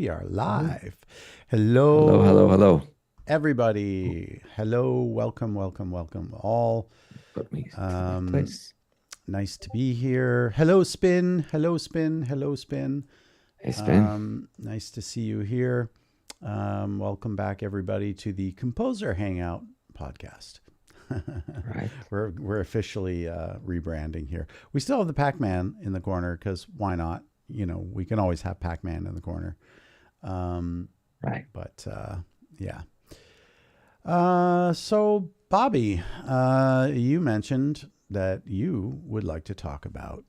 we are live. Hello. Hello, hello, hello. Everybody. Hello. Welcome, welcome, welcome all. Put me to my Um, place. nice to be here. Hello, Spin. Hello, Spin. Hello, Spin. Hey, Spin. Nice to see you here. Welcome back, everybody, to the Composer Hangout podcast. Right. We're officially rebranding here. We still have the Pac-Man in the corner because why not? You know, we can always have Pac-Man in the corner. Right. But yeah. So Bobby, you mentioned that you would like to talk about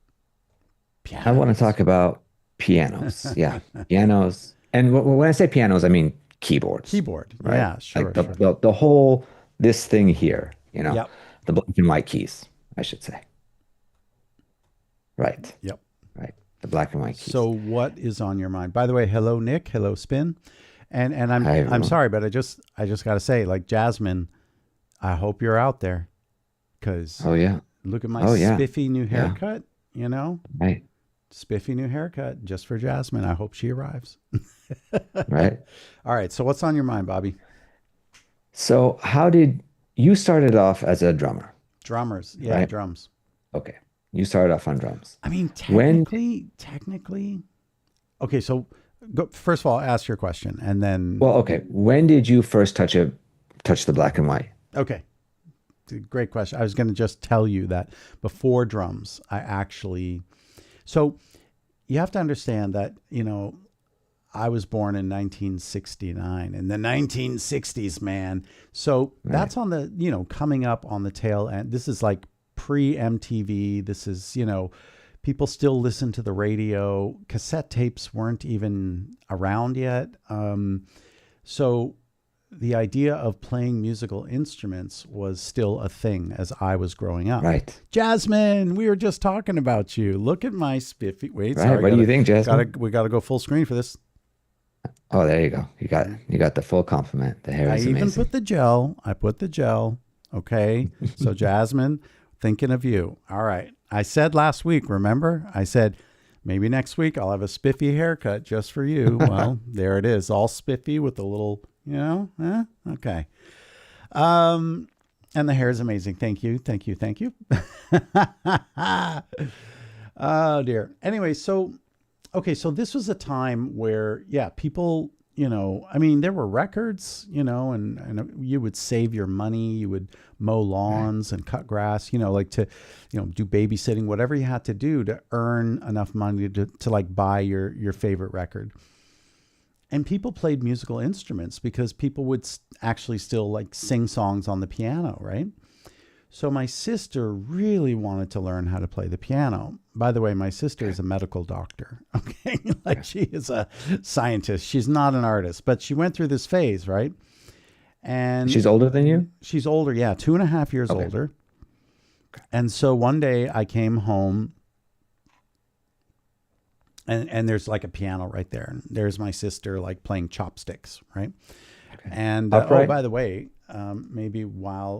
I want to pianos. talk about pianos. Yeah, pianos. And when I say pianos, I mean keyboards, Keyboard. right? Yeah, Like sure, the, sure. the, the whole, this thing here, Yep, the black and white keys, I should say. Right. yep. Right. The black and white So keys. what is on your mind? By the way, hello Nick, hello Spin. And Hi, I'm everyone. sorry, but I just got to say, like, Jasmine, I hope you're out there because Oh, yeah. look at my Oh, yeah. spiffy new Yeah. haircut, you know? Right. Spiffy new haircut just for Jasmine. I hope she arrives. Right. All right, so what's on your mind, Bobby? So how did you started off as a drummer, Drummers. Yeah, right? drums. Okay. You started off on drums. I mean, When technically. Okay, so first of all, ask your question and then Well, okay. When did you first touch the black and white? okay. Great question. I was going to just tell you that before drums, I actually so you have to understand that, I was born in 1969 in the 1960s, man. So Right. that's on the, coming up on the tail end. This is like pre MTV. This is, people still listen to the radio. Cassette tapes weren't even around yet. So the idea of playing musical instruments was still a thing as I was growing up. Right. Jasmine, we were just talking about you. Look at my spiffy. Wait, Right. sorry, What do you think, Jasmine? we gotta go full screen for this. Oh, there you go. You got the full compliment. The hair I is even amazing. put the gel. I put the gel. Okay. So Jasmine, thinking of you. All right. I said last week, remember? I said maybe next week I'll have a spiffy haircut just for you. Well, there it is, all spiffy with a little, okay. And the hair is amazing. Thank you. Thank you. Thank you. Oh dear. Anyway, so okay, so this was a time where, yeah, people, I mean, there were records, and you would save your money, you would mow Right. lawns and cut grass, like to, do babysitting, whatever you had to do to earn enough money to like buy your favorite record. And people played musical instruments because people would actually still like sing songs on the piano, right? So my sister really wanted to learn how to play the piano. By the way, my sister Okay. is a medical doctor. Okay. Like Okay. she is a scientist. She's not an artist, but she went through this phase, right? She's And older than you? she's older. Yeah. 2.5 years Okay. older. And so one day I came home and there's like a piano right there. And there's my sister like playing chopsticks, right? Okay. And oh, Upright? by the way, maybe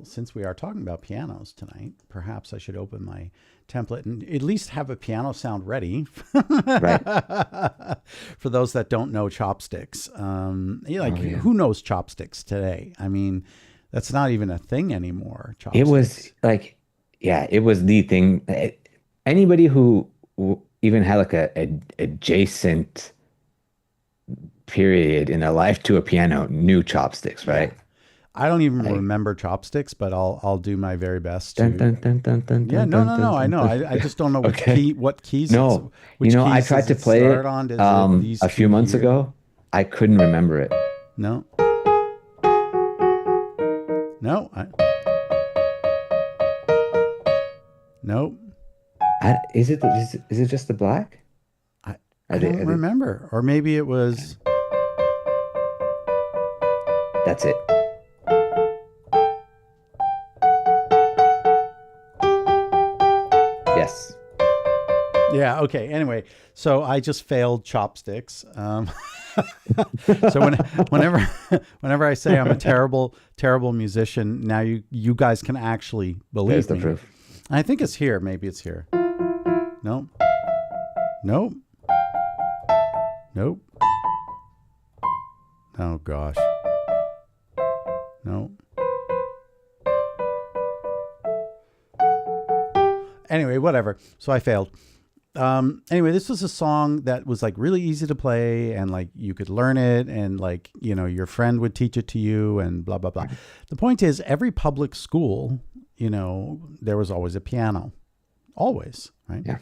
since we are talking about pianos tonight, perhaps I should open my template and at least have a piano sound ready Right. for those that don't know chopsticks. Like Oh, yeah. who knows chopsticks today? I mean, that's not even a thing anymore. It was Chopsticks. like, yeah, it was the thing. Anybody who even had like a adjacent period in their life to a piano knew chopsticks, Yeah. right? I don't even Like remember chopsticks, but I'll do my very best dun to. dun dun dun dun Yeah, dun no, dun no, dun no. I dun know. dun. I just don't know Okay. what keys it's No, which I keys tried does to it play start it on? Is it these a two few months here? ago. I couldn't remember it. No, no, no. Is it just the black? I Are I they, don't are they, remember, or maybe it okay. was. That's it. Yes. Yeah. Okay. Anyway, so I just failed chopsticks. So whenever whenever I say I'm a terrible musician, now you guys can actually There's believe the me. proof. I think it's here. Maybe it's here. No. Nope. Nope. Oh gosh. No. Anyway, whatever. So I failed. Anyway, this was a song that was like really easy to play, and like you could learn it, and like, you know, your friend would teach it to you, and blah, blah, blah. The point is, every public school, you know, there was always a piano. Always, right? Yeah.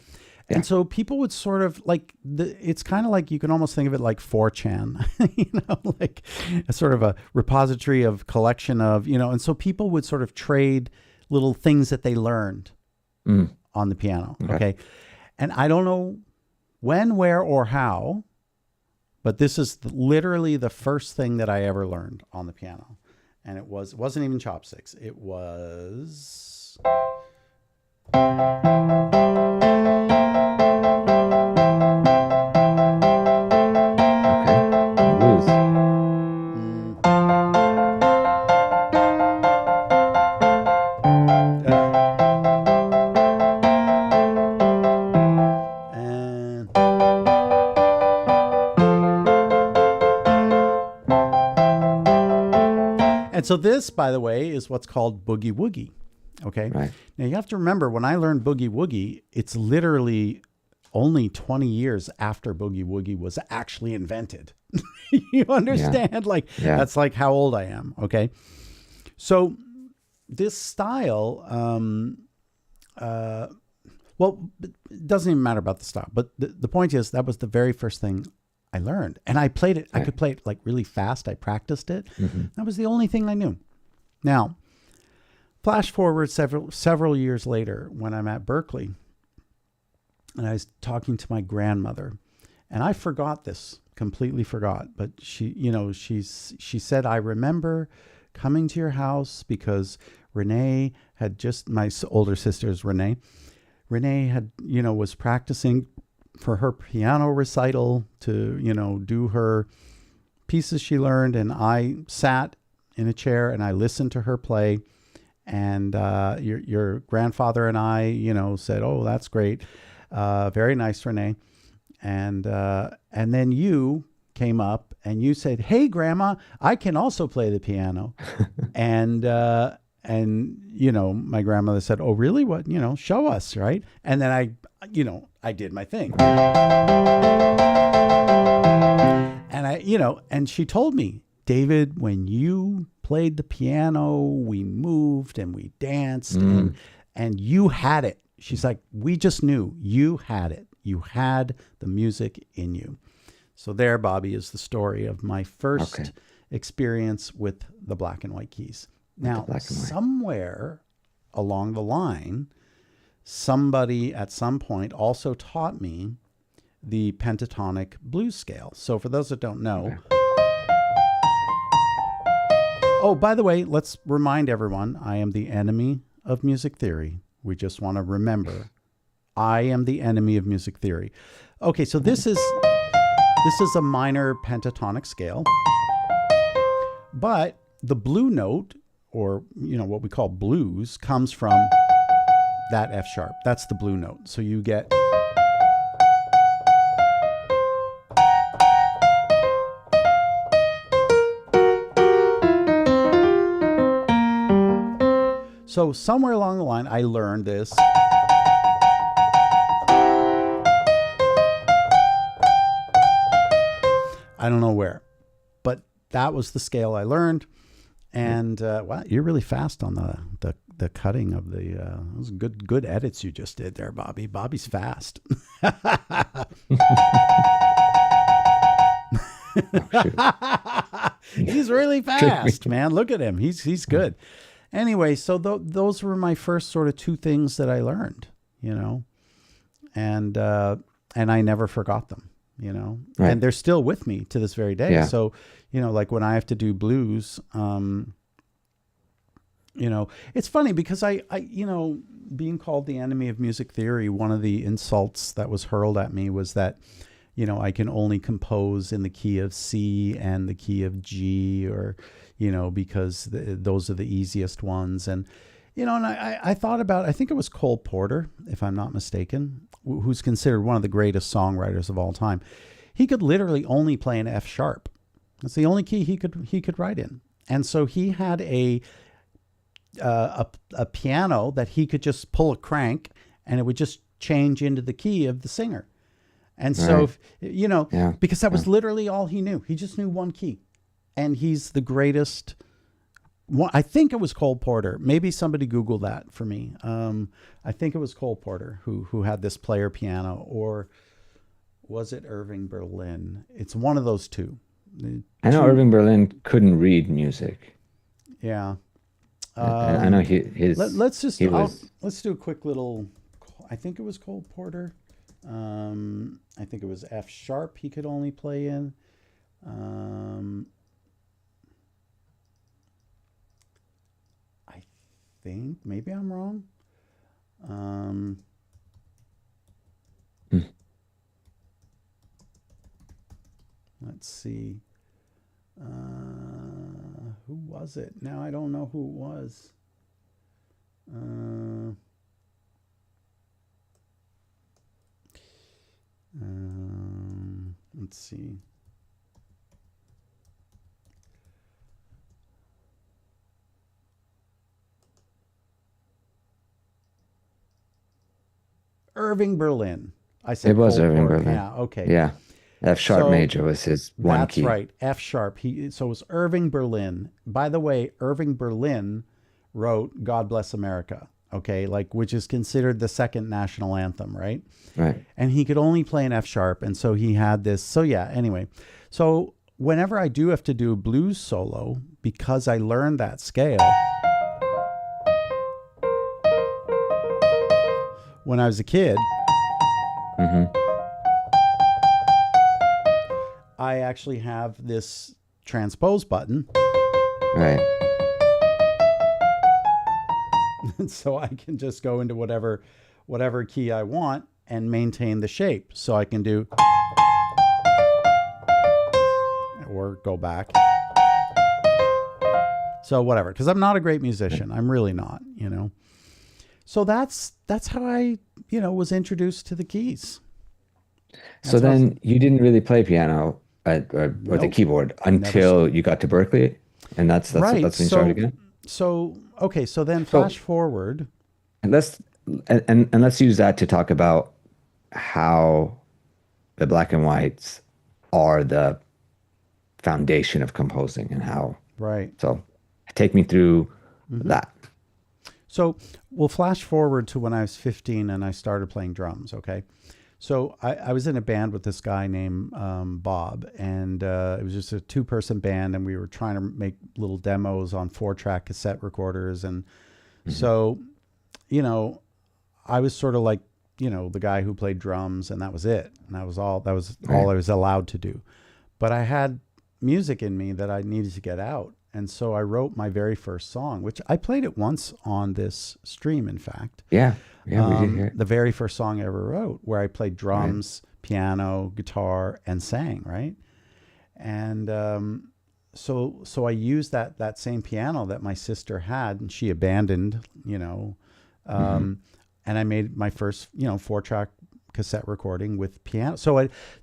And so people would sort of like, it's kind of like, you can almost think of it like 4chan, you know, like a sort of a repository of collection of, you know, and so people would sort of trade little things that they learned on the piano. Okay. And I don't know when, where, or how, but this is literally the first thing that I ever learned on the piano. And it wasn't even chopsticks. It was... Blues. And so this, by the way, is what's called boogie woogie. Okay. Right. Now you have to remember, when I learned boogie woogie, it's literally only 20 years after boogie woogie was actually invented. You understand? That's like how old I am. Okay. So this style, well, it doesn't even matter about the style, but the point is, that was the very first thing I learned, and I played it. I could play it like really fast. I practiced it. That was the only thing I knew. Now, flash forward several years later, when I'm at Berkeley, and I was talking to my grandmother, and I forgot this, completely forgot, but she said, I remember coming to your house because Renee had just, my older sister is Renee. Renee had, was practicing for her piano recital to, do her pieces she learned. And I sat in a chair and I listened to her play. And your grandfather and I, said, oh, that's great. Very nice, Renee. And then you came up and you said, hey, Grandma, I can also play the piano. And my grandmother said, oh, really? What, show us, right? And then I did my thing. And and she told me, David, when you played the piano, we moved and we danced and you had it. She's like, we just knew you had it. You had the music in you. So there, Bobby, is the story of my first experience with the black and white keys. Now, somewhere along the line, somebody at some point also taught me the pentatonic blues scale. So for those that don't know, oh, by the way, let's remind everyone, I am the enemy of music theory. We just want to remember, I am the enemy of music theory. Okay, so this is a minor pentatonic scale, but the blue note, or what we call blues, comes from that F sharp. That's the blue note. So you get so somewhere along the line I learned this. I don't know where, but that was the scale I learned. And wow, you're really fast on the cutting of the those good edits you just did there, Bobby. Bobby's fast. He's really fast, man. Look at him. He's good. Anyway, so those were my first sort of two things that I learned, and I never forgot them, and they're still with me to this very day. Yeah. So, like when I have to do blues, it's funny because I being called the enemy of music theory, one of the insults that was hurled at me was that, I can only compose in the key of C and the key of G, or, because those are the easiest ones. And, and I thought about, I think it was Cole Porter, if I'm not mistaken, who's considered one of the greatest songwriters of all time. He could literally only play an F sharp. It's the only key he could write in. And so he had a piano that he could just pull a crank and it would just change into the key of the singer. And so, Right. Yeah. because that Yeah. was literally all he knew. He just knew one key. And he's the greatest. I think it was Cole Porter. Maybe somebody Google that for me. I think it was Cole Porter who had this player piano, or was it Irving Berlin? It's one of those two. The I know two, Irving Berlin couldn't read music. yeah. And I know Let's just he was let's do a quick little. I think it was Cole Porter. I think it was F sharp. He could only play in. I think maybe I'm wrong. Um, hmm, let's see. Who was it? Now I don't know who it was. Uh, let's see. Irving Berlin. I it said was Cole Irving Porter. Berlin. Yeah, okay. Yeah. F sharp So major was his one that's key. right. F sharp. So it was Irving Berlin. By the way, Irving Berlin wrote God Bless America, okay? Like, which is considered the second national anthem, right? Right. And he could only play an F sharp, and so he had this. So yeah, anyway. So whenever I do have to do a blues solo, because I learned that scale when I was a kid, Hmm. I actually have this transpose button, Right. so I can just go into whatever key I want and maintain the shape. So I can do, or go back. So whatever, because I'm not a great musician. I'm really not, So that's how I, was introduced to the keys. So That's how. then you didn't really play piano or the Nope, keyboard never. until you got to Berkeley, and Right. that's when you started again. So okay. So then So flash forward. and let's use that to talk about how the black and whites are the foundation of composing and how. Right. So take me through Hmm. that. So we'll flash forward to when I was 15 and I started playing drums. Okay. So I was in a band with this guy named Bob, and it was just a two-person band, and we were trying to make little demos on 4-track cassette recorders. And Hmm. so, I was sort of like, the guy who played drums, and that was it. And that was all. That was all Right. I was allowed to do. But I had music in me that I needed to get out. And so I wrote my very first song, which I played it once on this stream, in fact. Yeah. Yeah, we did hear it. The very first song I ever wrote, where I played Right. drums, piano, guitar, and sang, right? And so I used that same piano that my sister had, and she abandoned, Hmm. and I made my first, 4-track cassette recording with piano. So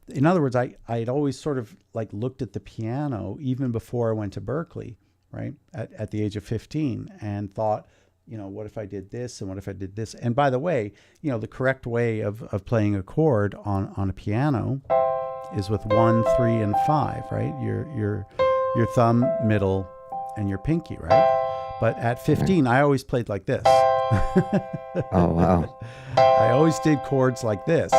in other words, I'd always sort of like looked at the piano even before I went to Berkeley, right? At the age of 15, and thought, what if I did this, and what if I did this? And by the way, the correct way of playing a chord on a piano is with 1, 3, and 5, right? Your thumb, middle, and your pinky, right? But at Right. 15, I always played like this. Oh, wow. I always did chords like this,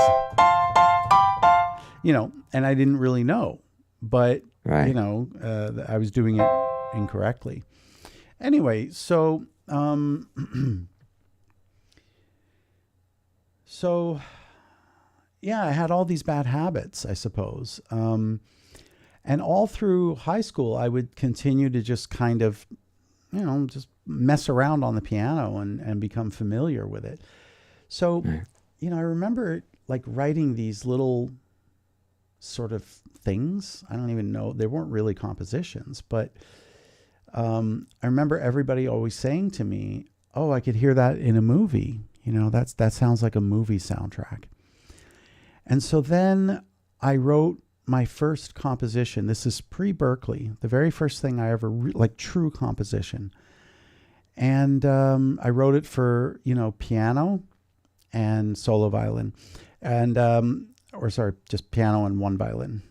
and I didn't really know, but Right. I was doing it incorrectly. Anyway, so so yeah, I had all these bad habits, I suppose. And all through high school, I would continue to just kind of, just mess around on the piano and become familiar with it. So, Right. I remember like writing these little sort of things. I don't even know. They weren't really compositions, but I remember everybody always saying to me, "Oh, I could hear that in a movie. That sounds like a movie soundtrack." And so then I wrote my first composition. This is pre-Berkeley, the very first thing I ever like true composition. And I wrote it for, piano and solo violin, and just piano and one violin.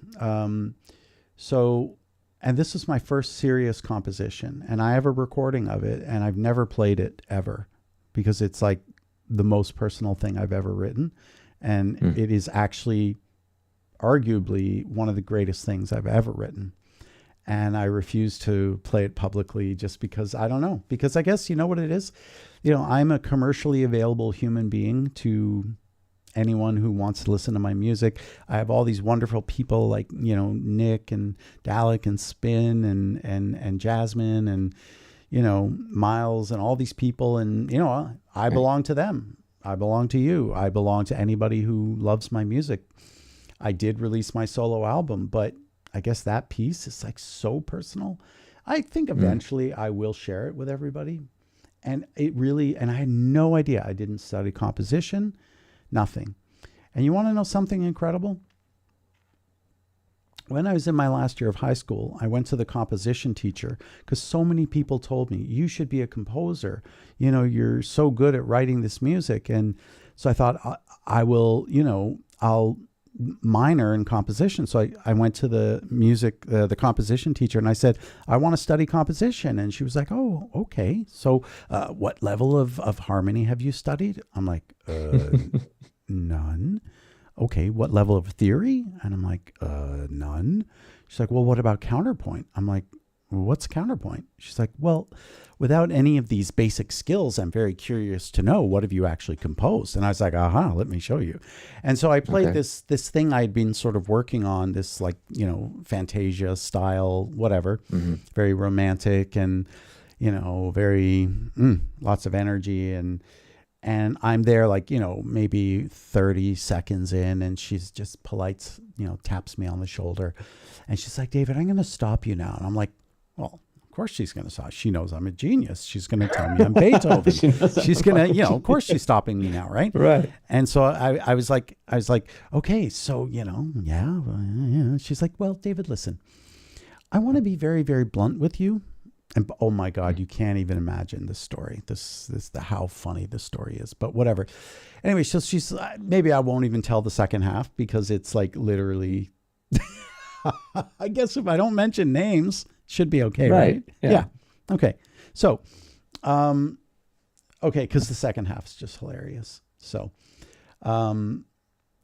And this is my first serious composition, and I have a recording of it, and I've never played it ever because it's like the most personal thing I've ever written. And it is actually arguably one of the greatest things I've ever written. And I refuse to play it publicly just because I don't know, because I guess, you know what it is? I'm a commercially available human being to anyone who wants to listen to my music. I have all these wonderful people like, Nick and Dalek and Spin and Jasmine and, Miles and all these people. And, I belong to them. I belong to you. I belong to anybody who loves my music. I did release my solo album, but I guess that piece is like so personal. I think eventually I will share it with everybody. And and I had no idea. I didn't study composition, nothing. And you want to know something incredible? When I was in my last year of high school, I went to the composition teacher because so many people told me, you should be a composer. You're so good at writing this music. And so I thought I'll minor in composition. So I went to the composition teacher and I said, I want to study composition. And she was like, oh, okay. So what level of harmony have you studied? I'm like, none. Okay, what level of theory? And I'm like, none. She's like, well, what about counterpoint? I'm like, well, what's counterpoint? She's like, well, without any of these basic skills, I'm very curious to know, what have you actually composed? And I was like, let me show you. And so I played this thing I'd been sort of working on, this like, Fantasia style, whatever, very romantic and, very lots of energy. And I'm there like, maybe 30 seconds in, and she's just polite, taps me on the shoulder. And she's like, David, I'm going to stop you now. And I'm like, well, of course she's going to stop. She knows I'm a genius. She's going to tell me I'm Beethoven. She's going to, of course she's stopping me now, right? Right. And so I was like, okay, so, yeah. She's like, well, David, listen, I want to be very, very blunt with you. And oh my God, you can't even imagine this story. How funny this story is, but whatever. Anyway, so she's, maybe I won't even tell the second half because it's like literally, I guess if I don't mention names, should be okay, right? Yeah. Okay. So, because the second half is just hilarious. So,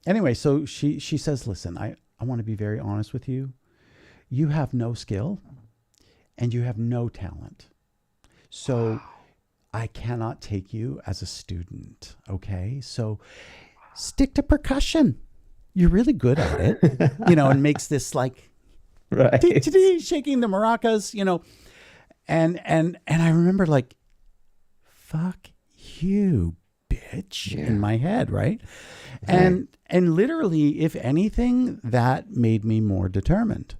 anyway, so she says, listen, I want to be very honest with you. You have no skill. And you have no talent. So I cannot take you as a student. Okay. So stick to percussion. You're really good at it, and makes this like, right. Shaking the maracas, and I remember like, fuck you, bitch, in my head. Right. And literally, if anything, that made me more determined.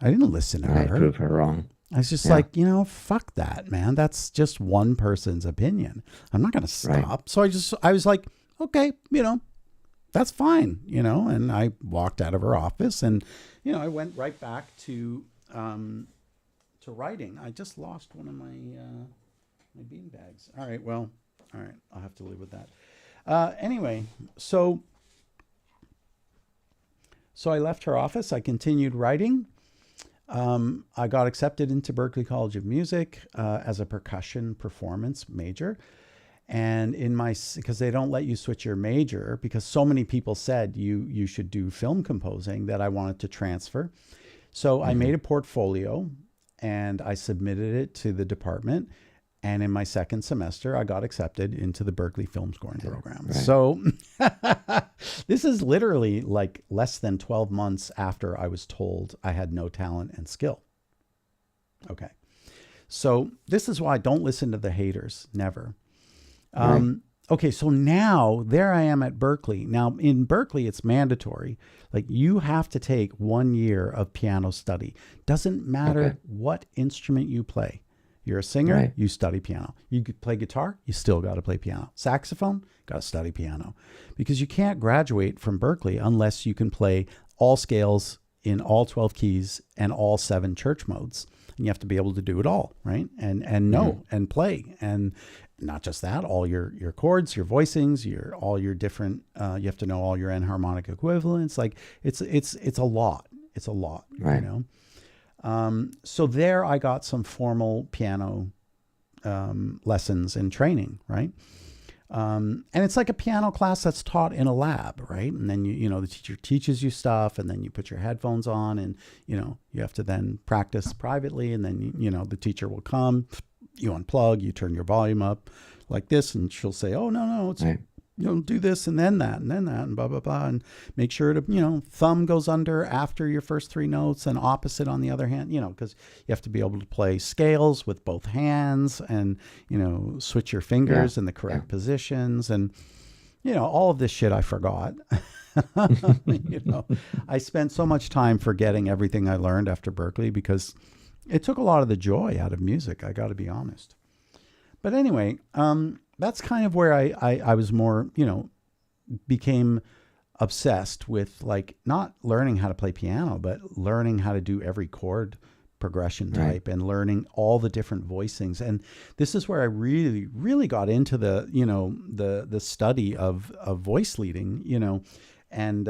I didn't listen to her. Prove her wrong. I was just like, fuck that, man. That's just one person's opinion. I'm not going to stop. Right. So I was like, okay, that's fine, and I walked out of her office and, I went right back to writing. I just lost one of my bean bags. All right. I'll have to live with that. Anyway, so I left her office. I continued writing. I got accepted into Berklee College of Music as a percussion performance major. And because they don't let you switch your major, because so many people said you should do film composing, that I wanted to transfer. So I made a portfolio and I submitted it to the department. And in my second semester, I got accepted into the Berklee film scoring program. Right. So this is literally like less than 12 months after I was told I had no talent and skill. Okay. So this is why I don't listen to the haters. Never. Right. Okay. So now there I am at Berklee. Now in Berklee, it's mandatory. Like you have to take 1 year of piano study. Doesn't matter what instrument you play. You're a singer, you study piano. You could play guitar, you still got to play piano. Saxophone, got to study piano. Because you can't graduate from Berklee unless you can play all scales in all 12 keys and all 7 church modes. And you have to be able to do it all, right? And know and play. And not just that, all your chords, your voicings, all your different, you have to know all your enharmonic equivalents. Like it's a lot. It's a lot, right. you know? So there I got some formal piano lessons and training, right? And it's like a piano class that's taught in a lab, right? And then you know the teacher teaches you stuff, and then you put your headphones on, and you know you have to then practice privately, and then you know the teacher will come, you unplug, you turn your volume up like this, and she'll say, "Oh no, it's Right. you know do this and then that and blah blah blah," and make sure to you know thumb goes under after your first 3 notes and opposite on the other hand, you know, because you have to be able to play scales with both hands and you know switch your fingers in the correct positions, and you know all of this shit I forgot. You know, I spent so much time forgetting everything I learned after Berklee because it took a lot of the joy out of music. I got to be honest. But anyway, that's kind of where I was more, you know, became obsessed with like not learning how to play piano, but learning how to do every chord progression type and learning all the different voicings. And this is where I really, really got into the, you know, the study of voice leading, you know, and,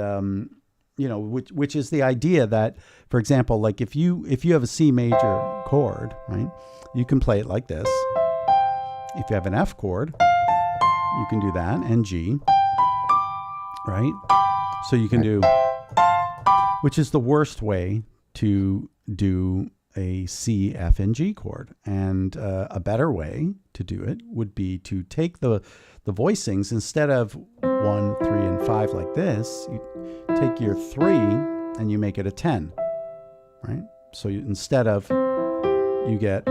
you know, which is the idea that, for example, like if you have a C major chord, right, you can play it like this. If you have an F chord, you can do that, and G, right? So you can do, which is the worst way to do a C, F, and G chord. And a better way to do it would be to take the voicings, instead of 1, 3, and 5 like this, you take your 3 and you make it a 10, right? So instead of, you get,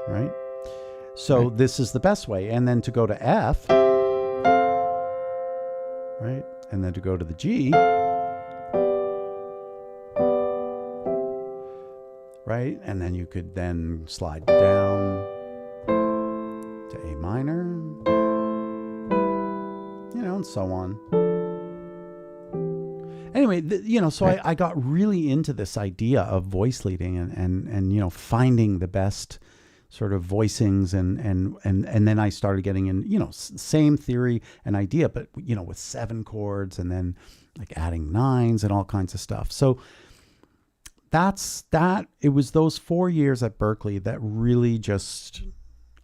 right? So this is the best way. And then to go to F, right? And then to go to the G, right? And then you could then slide down to A minor, you know, and so on. Anyway, you know, so I got really into this idea of voice leading and you know, finding the best sort of voicings and then I started getting in, you know, same theory and idea, but you know, with 7 chords and then like adding 9s and all kinds of stuff. So it was those 4 years at Berklee that really just,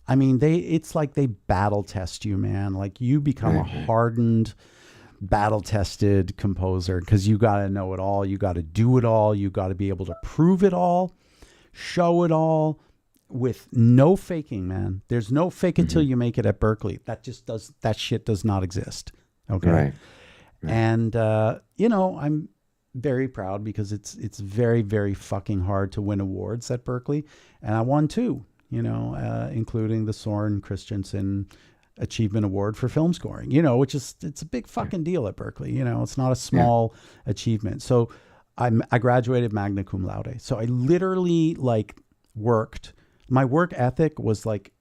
I mean, it's like they battle test you, man. Like you become a hardened, battle tested composer because you got to know it all. You got to do it all. You got to be able to prove it all, show it all, with no faking, man. There's no fake until you make it at Berklee. That shit does not exist. Okay. Right. And, you know, I'm very proud because it's very, very fucking hard to win awards at Berklee. And I won 2, you know, including the Soren Christensen Achievement Award for film scoring, you know, it's a big fucking deal at Berklee. You know, it's not a small achievement. So I graduated magna cum laude. So I literally like worked. My work ethic was like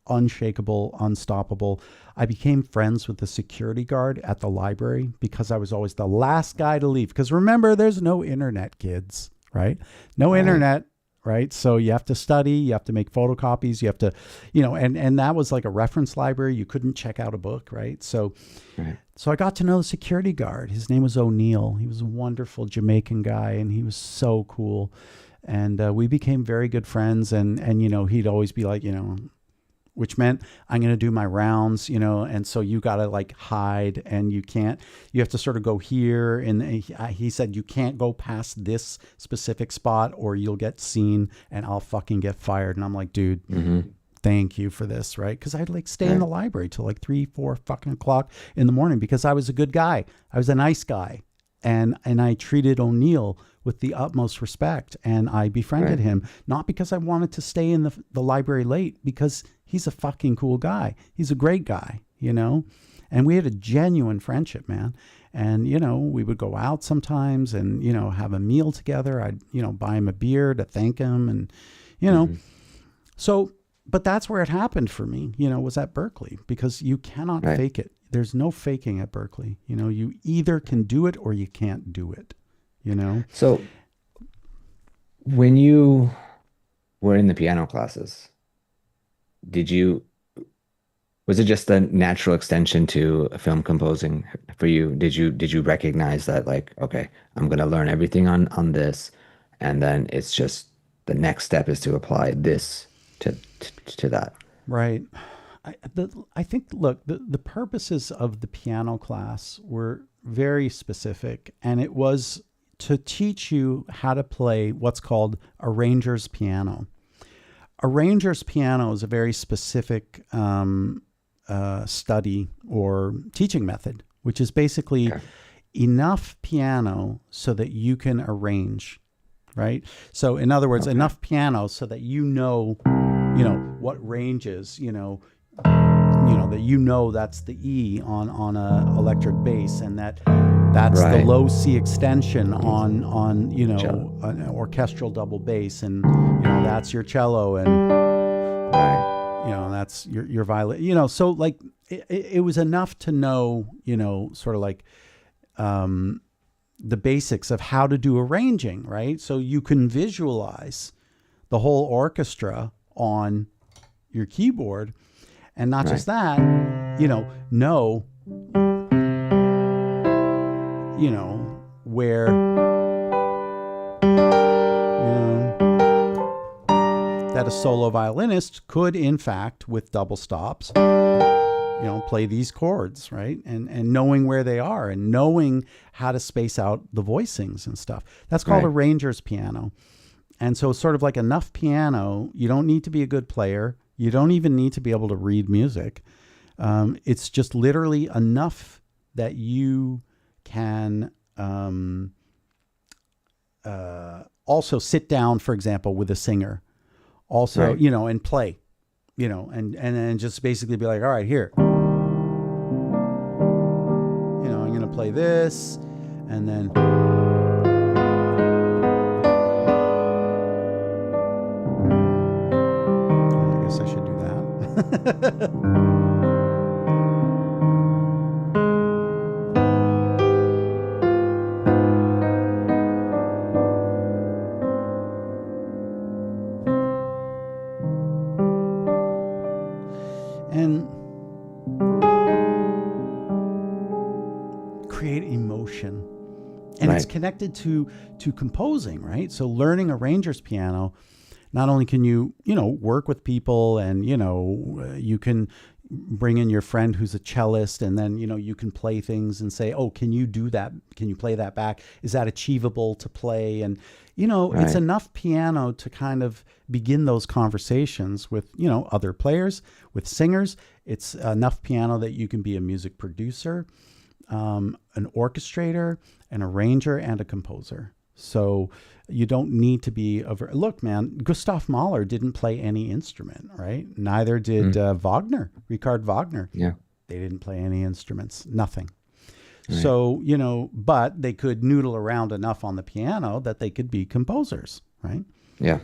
unshakable, unstoppable. I became friends with the security guard at the library because I was always the last guy to leave. Because remember, there's no internet, kids, right? No internet, right? So you have to study, you have to make photocopies, you have to, you know, and that was like a reference library. You couldn't check out a book, right? So I got to know the security guard. His name was O'Neill. He was a wonderful Jamaican guy, and he was so cool. And we became very good friends, and you know, he'd always be like, you know, which meant I'm going to do my rounds, you know, and so you got to like hide, and you have to sort of go here. And he said, you can't go past this specific spot or you'll get seen and I'll fucking get fired. And I'm like, dude, thank you for this, right? Because I'd like stay in the library till like 3, 4 fucking o'clock in the morning because I was a good guy. I was a nice guy. And I treated O'Neill with the utmost respect, and I befriended him, not because I wanted to stay in the library late, because he's a fucking cool guy. He's a great guy, you know? And we had a genuine friendship, man. And, you know, we would go out sometimes and, you know, have a meal together. I'd, you know, buy him a beer to thank him and, you know. So, but that's where it happened for me, you know, was at Berklee, because you cannot fake it. There's no faking at Berklee. You know, you either can do it or you can't do it. you know? So when you were in the piano classes, did you was it just a natural extension to film composing for you? Did you recognize that like, okay, I'm gonna learn everything on this, and then it's just the next step is to apply this to that. Right. I think, look, the purposes of the piano class were very specific, and it was to teach you how to play what's called arranger's piano. Arranger's piano is a very specific study or teaching method, which is basically Okay. enough piano so that you can arrange, right? So, in other words, Okay. enough piano so that what ranges, that that's the E on a electric bass, and that's the Right. low C extension on Cello. an orchestral double bass, and that's your cello, and Right. that's your violin. So like it was enough to know, sort of like the basics of how to do arranging, right? So you can visualize the whole orchestra on your keyboard, and not Right. just that, know, where, that a solo violinist could, in fact, with double stops, play these chords, right? And knowing where they are and knowing how to space out the voicings and stuff. That's called Right. arranger's piano. And so it's sort of like enough piano. You don't need to be a good player. You don't even need to be able to read music. It's just literally enough that you can also sit down, for example, with a singer. Also, Right. and play, and then just basically be like, all right, here, I'm going to play this, and then, well, I guess I should do that. And create emotion. And it's Right. connected to composing, right? So learning arranger's piano, not only can you work with people, and you can bring in your friend who's a cellist, and then you can play things and say, oh, can you do that, can you play that back, is that achievable to play? And it's Right. enough piano to kind of begin those conversations with other players, with singers. It's enough piano that you can be a music producer, an orchestrator, an arranger, and a composer. So you don't need to be look, man, Gustav Mahler didn't play any instrument, right? Neither did Wagner, Richard Wagner. Yeah. They didn't play any instruments, nothing. Right. So, but they could noodle around enough on the piano that they could be composers, right? Yeah.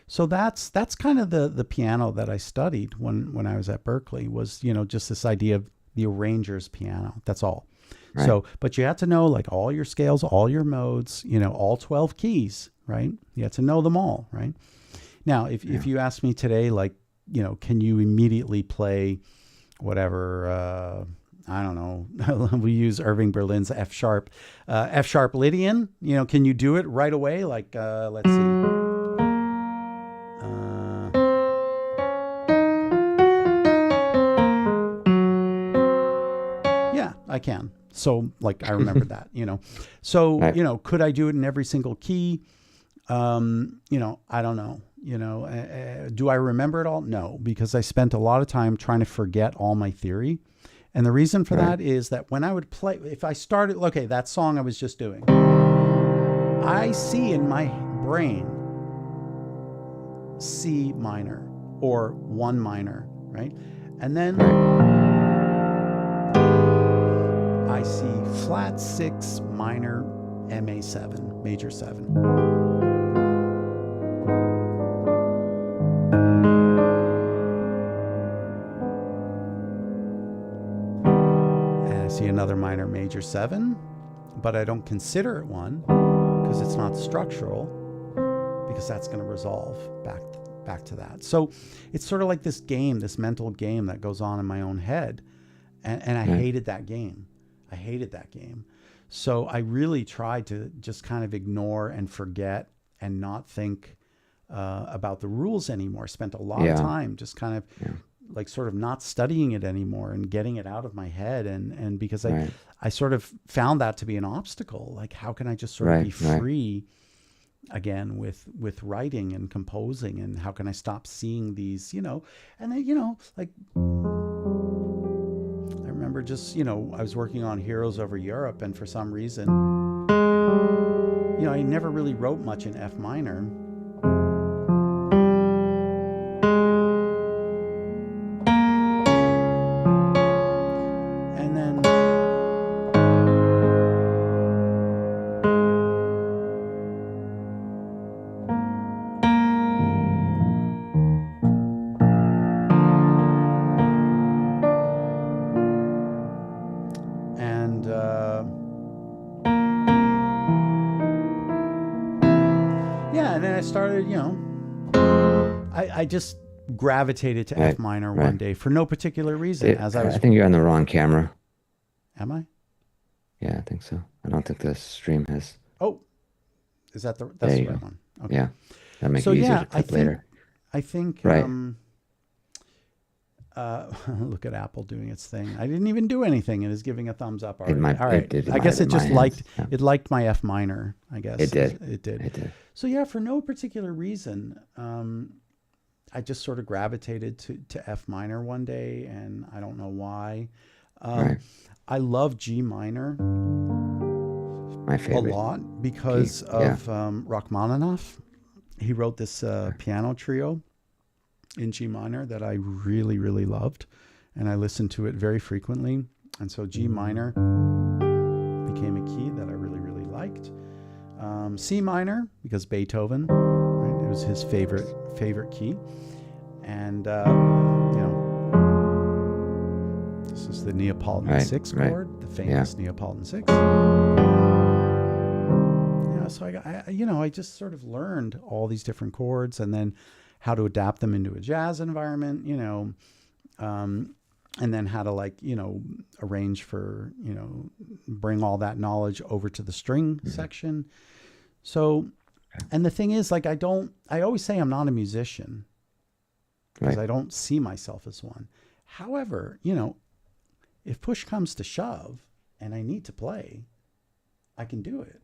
So that's kind of the piano that I studied when I was at Berkeley, was, just this idea of the arranger's piano. That's all. Right. So, but you had to know like all your scales, all your modes, all 12 keys, right? You had to know them all, right? Now, if you ask me today, like, can you immediately play whatever, I don't know, we use Irving Berlin's F sharp Lydian, can you do it right away? Like, let's see. Yeah, I can. So like, I remembered that, so, Right. could I do it in every single key? I don't know, do I remember it all? No, because I spent a lot of time trying to forget all my theory. And the reason for Right. that is that when I would play, if I started, okay, that song I was just doing, I see in my brain C minor or 1 minor, right? And then I see flat 6 minor MA7, major 7. And I see another minor major 7. but I don't consider it one because it's not structural, because that's going to resolve back to that. So it's sort of like this game, this mental game that goes on in my own head. And I hated that game. I hated that game. So I really tried to just kind of ignore and forget and not think about the rules anymore. Spent a lot of time just kind of like sort of not studying it anymore and getting it out of my head. And because I sort of found that to be an obstacle. Like, how can I just sort of be free again with writing and composing, and how can I stop seeing these, and then, like, I remember just, I was working on Heroes Over Europe, and for some reason, I never really wrote much in F minor. And then I started, I just gravitated to F minor one day for no particular reason. I think you're on the wrong camera. Am I? Yeah, I think so. I don't think the stream has. Oh, is that that's the right one? Okay. Yeah, that makes it easier to clip later. I think. Look at Apple doing its thing. I didn't even do anything, and is giving a thumbs up already. All right. I guess it just liked my F minor. I guess it did. It did. So for no particular reason, I just sort of gravitated to F minor one day, and I don't know why. I love G minor. My favorite. A lot because of Rachmaninoff. He wrote this piano trio in G minor that I really, really loved, and I listened to it very frequently. And so G minor became a key that I really, really liked. C minor, because Beethoven, right? It was his favorite key. And this is the Neapolitan 6 chord, the famous Neapolitan 6. So I just sort of learned all these different chords, and then how to adapt them into a jazz environment, and then how to arrange for, bring all that knowledge over to the string section. So, and the thing is, I always say I'm not a musician because I don't see myself as one. However, if push comes to shove and I need to play, I can do it.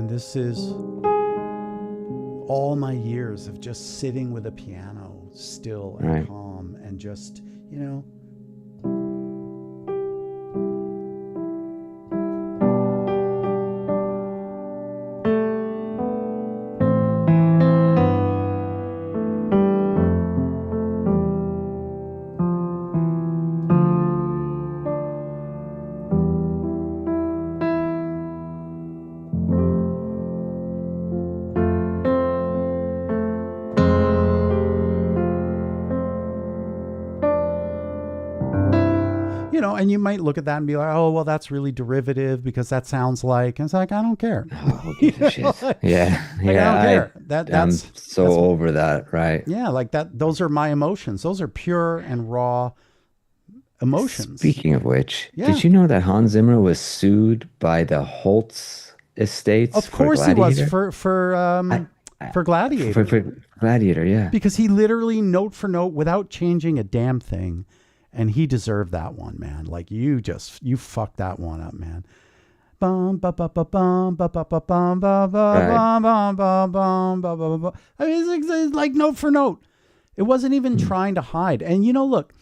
This is all my years of just sitting with a piano, still and calm, and just, and you might look at that and be like, oh, well, that's really derivative because that sounds like, and it's like, I don't care. Oh, I don't care. I'm so over that, right? Yeah, like that. Those are my emotions. Those are pure and raw emotions. Speaking of which, did you know that Hans Zimmer was sued by the Holtz estates? Of course he was for Gladiator. For Gladiator, yeah. Because he literally, note for note, without changing a damn thing, and he deserved that one, man. Like, you fucked that one up, man. Bum ba ba ba bum ba ba ba bum ba ba bum bum bum ba ba ba. I mean, it's like note for note. It wasn't even trying to hide. And look,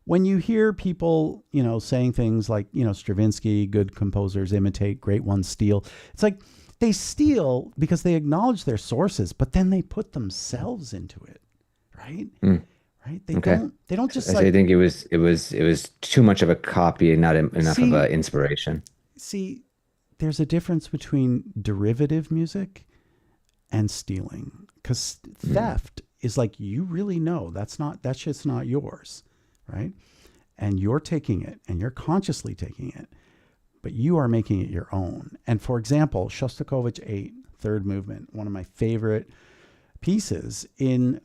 when you hear people, saying things like, Stravinsky, good composers imitate, great ones steal, it's like they steal because they acknowledge their sources, but then they put themselves into it, right? Mm, Right? okay. They don't just So I like think it was too much of a copy and not enough of see, a inspiration. see, there's a difference between derivative music and stealing, because Mm, theft is like, you really know that shit's not yours, right? And you're taking it and you're consciously taking it, but you are making it your own. And for example, Shostakovich 8, third movement, one of my favorite pieces in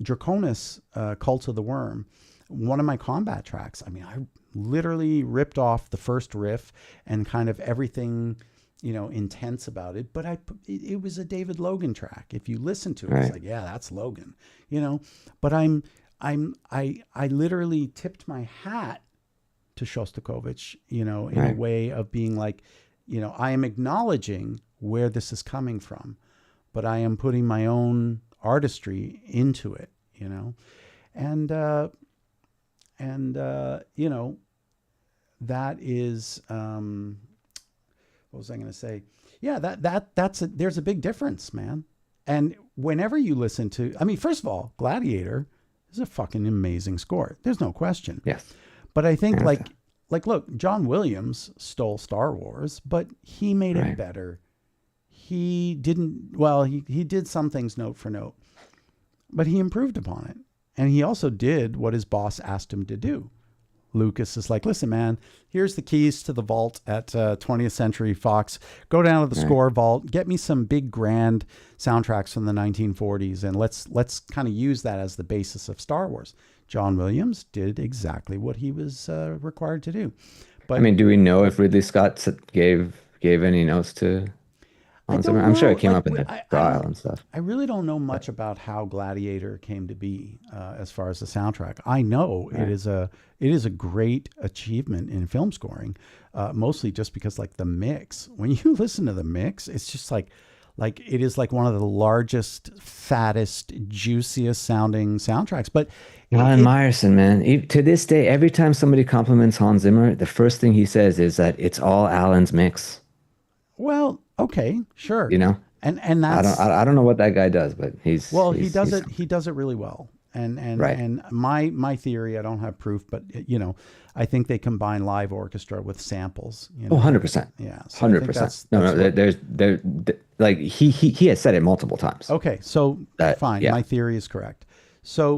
Draconis, Cult of the Worm, one of my combat tracks. I mean, I literally ripped off the first riff and kind of everything, intense about it. But it was a David Logan track. If you listen to it, it's right. like, yeah, that's Logan, you know. But I literally tipped my hat to Shostakovich, in a Right. way of being like, I am acknowledging where this is coming from, but I am putting my own artistry into it, and that is, what was I going to say? Yeah, there's a big difference, man. And whenever you listen to, I mean, first of all, Gladiator is a fucking amazing score. There's no question. Yes. But I think Yes. look, John Williams stole Star Wars, but he made it Right. better. He didn't, well, he did some things note for note, but he improved upon it. And he also did what his boss asked him to do. Lucas is like, listen, man, here's the keys to the vault at 20th Century Fox. Go down to the Right. score vault, get me some big grand soundtracks from the 1940s, and let's kind of use that as the basis of Star Wars. John Williams did exactly what he was required to do. I But mean, do we know if Ridley Scott gave any notes to I Hans Zimmer? don't I'm sure know. it came up in the I trial don't. and stuff. I really don't know But much about how Gladiator came to be as far as the soundtrack. I know right. it is a great achievement in film scoring, mostly just because like the mix. When you listen to the mix, it's just like it is like one of the largest, fattest, juiciest sounding soundtracks. But Alan it Meyerson, man. To this day, every time somebody compliments Hans Zimmer, the first thing he says is that it's all Alan's mix. well, okay, sure, You know, and I don't that's I don't know what that guy does, but well, he's he does it really well. right. And my theory, I don't have proof, but I think they combine live orchestra with samples, Oh, 100%. Yeah, so I think 100%. No, that's no, what. like he has said it multiple times. Okay, so That fine, yeah, my theory is correct. So,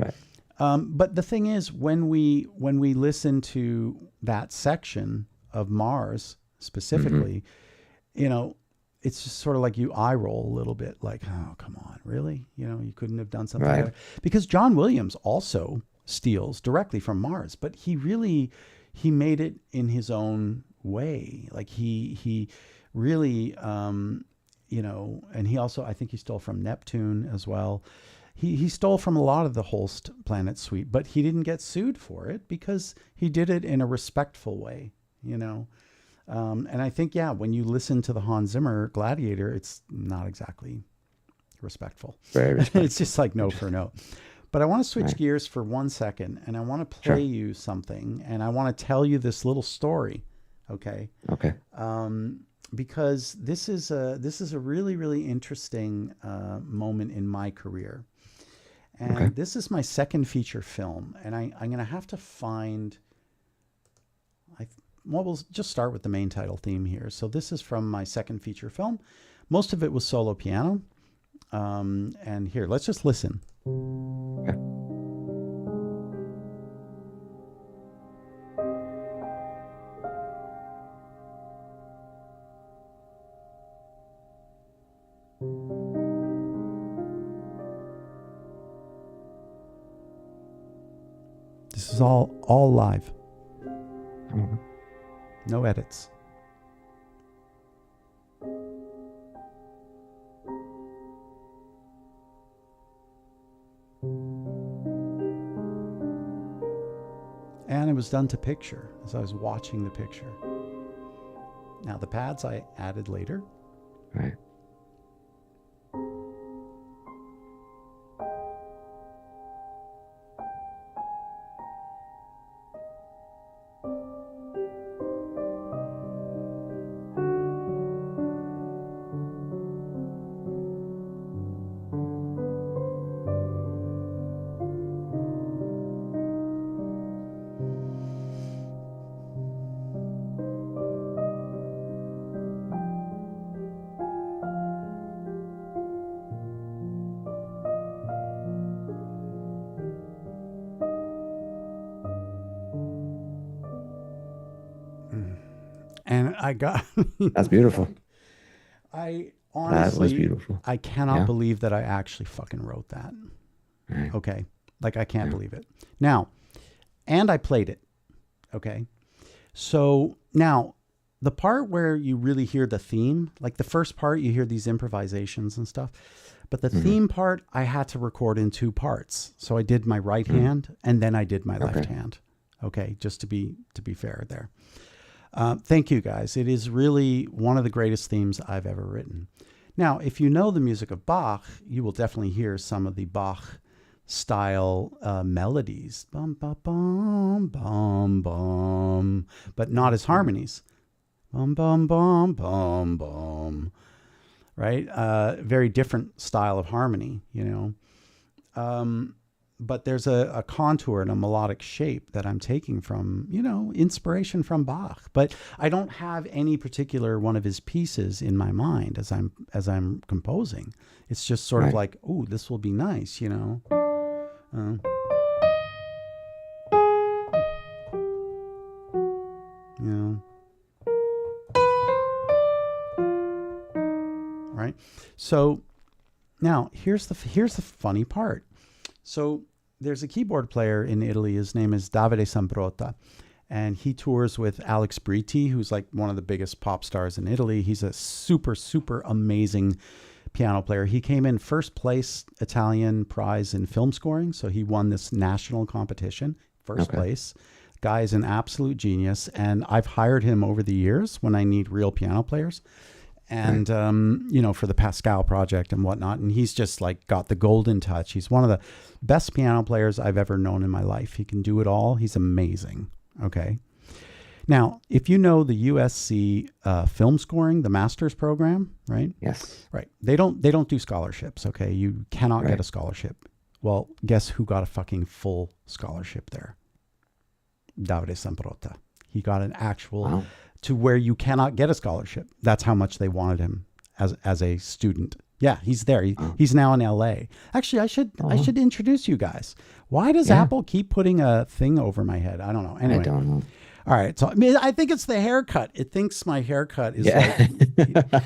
right. but the thing is, when we listen to that section of Mars Hmm. specifically, it's just sort of like you eye roll a little bit, like, oh, come on, really? You couldn't have done something Right. better. Because John Williams also steals directly from Mars, but he made it in his own way. Like he really, and he also, I think he stole from Neptune as well. He stole from a lot of the Holst Planet Suite, but he didn't get sued for it because he did it in a respectful way, you know. And I think, yeah, when you listen to the Hans Zimmer Gladiator, it's not exactly respectful. Very It's respectful. just like note for Interesting. note. But I want to switch Right. gears for 1 second, and I want to play Sure. you something, and I want to tell you this little story, okay? Okay. Because this is a really really interesting moment in my career, Okay. and this is my second feature film, and I'm gonna have to find. I well, we'll just start with the main title theme here. So this is from my second feature film. Most of it was solo piano, and here, let's just listen. Okay. This is all live, Mhm. no edits. And it was done to picture as I was watching the picture. Now, the pads I added later. Right. And I got, That's beautiful. I That was honestly, beautiful. I cannot Yeah. believe that I actually fucking wrote that. Right. Okay. Like, I can't Yeah. believe it. Now, and I played it. Okay. So now the part where you really hear the theme, like the first part, you hear these improvisations and stuff. But the theme part, I had to record in 2 parts. So I did my right hand and then I did my left hand. Okay. Just to be fair there. Thank you guys. It is really one of the greatest themes I've ever written. Now, if you know the music of Bach, you will definitely hear some of the Bach style melodies, bum, bum, bum, bum, bum, but not as harmonies, bum, bum, bum, bum, bum, right? Very different style of harmony, you know. But there's a contour and a melodic shape that I'm taking from, you know, inspiration from Bach. But I don't have any particular one of his pieces in my mind as I'm composing. It's just sort of like, oh, this will be nice, you know. You know. Right. So now here's the funny part. So there's a keyboard player in Italy. His name is Davide Sambrota, and he tours with Alex Britti, who's like one of the biggest pop stars in Italy. He's a super, super amazing piano player. He came in first place Italian prize in film scoring. So he won this national competition, first place. Guy is an absolute genius. And I've hired him over the years when I need real piano players. And, you know, for the Pascal project and whatnot. And he's just like got the golden touch. He's one of the best piano players I've ever known in my life. He can do it all. He's amazing. Okay. Now, if you know the USC film scoring, the master's program, right? Yes. Right. They don't do scholarships. Okay. You cannot get a scholarship. Well, guess who got a fucking full scholarship there? Davide Sambrota. He got an actual to where you cannot get a scholarship. That's how much they wanted him as a student. Yeah, he's there. He's now in LA. Actually, I should introduce you guys. Why does Apple keep putting a thing over my head? I don't know. Anyway. I don't know. All right. So I mean, I think it's the haircut. It thinks my haircut is like,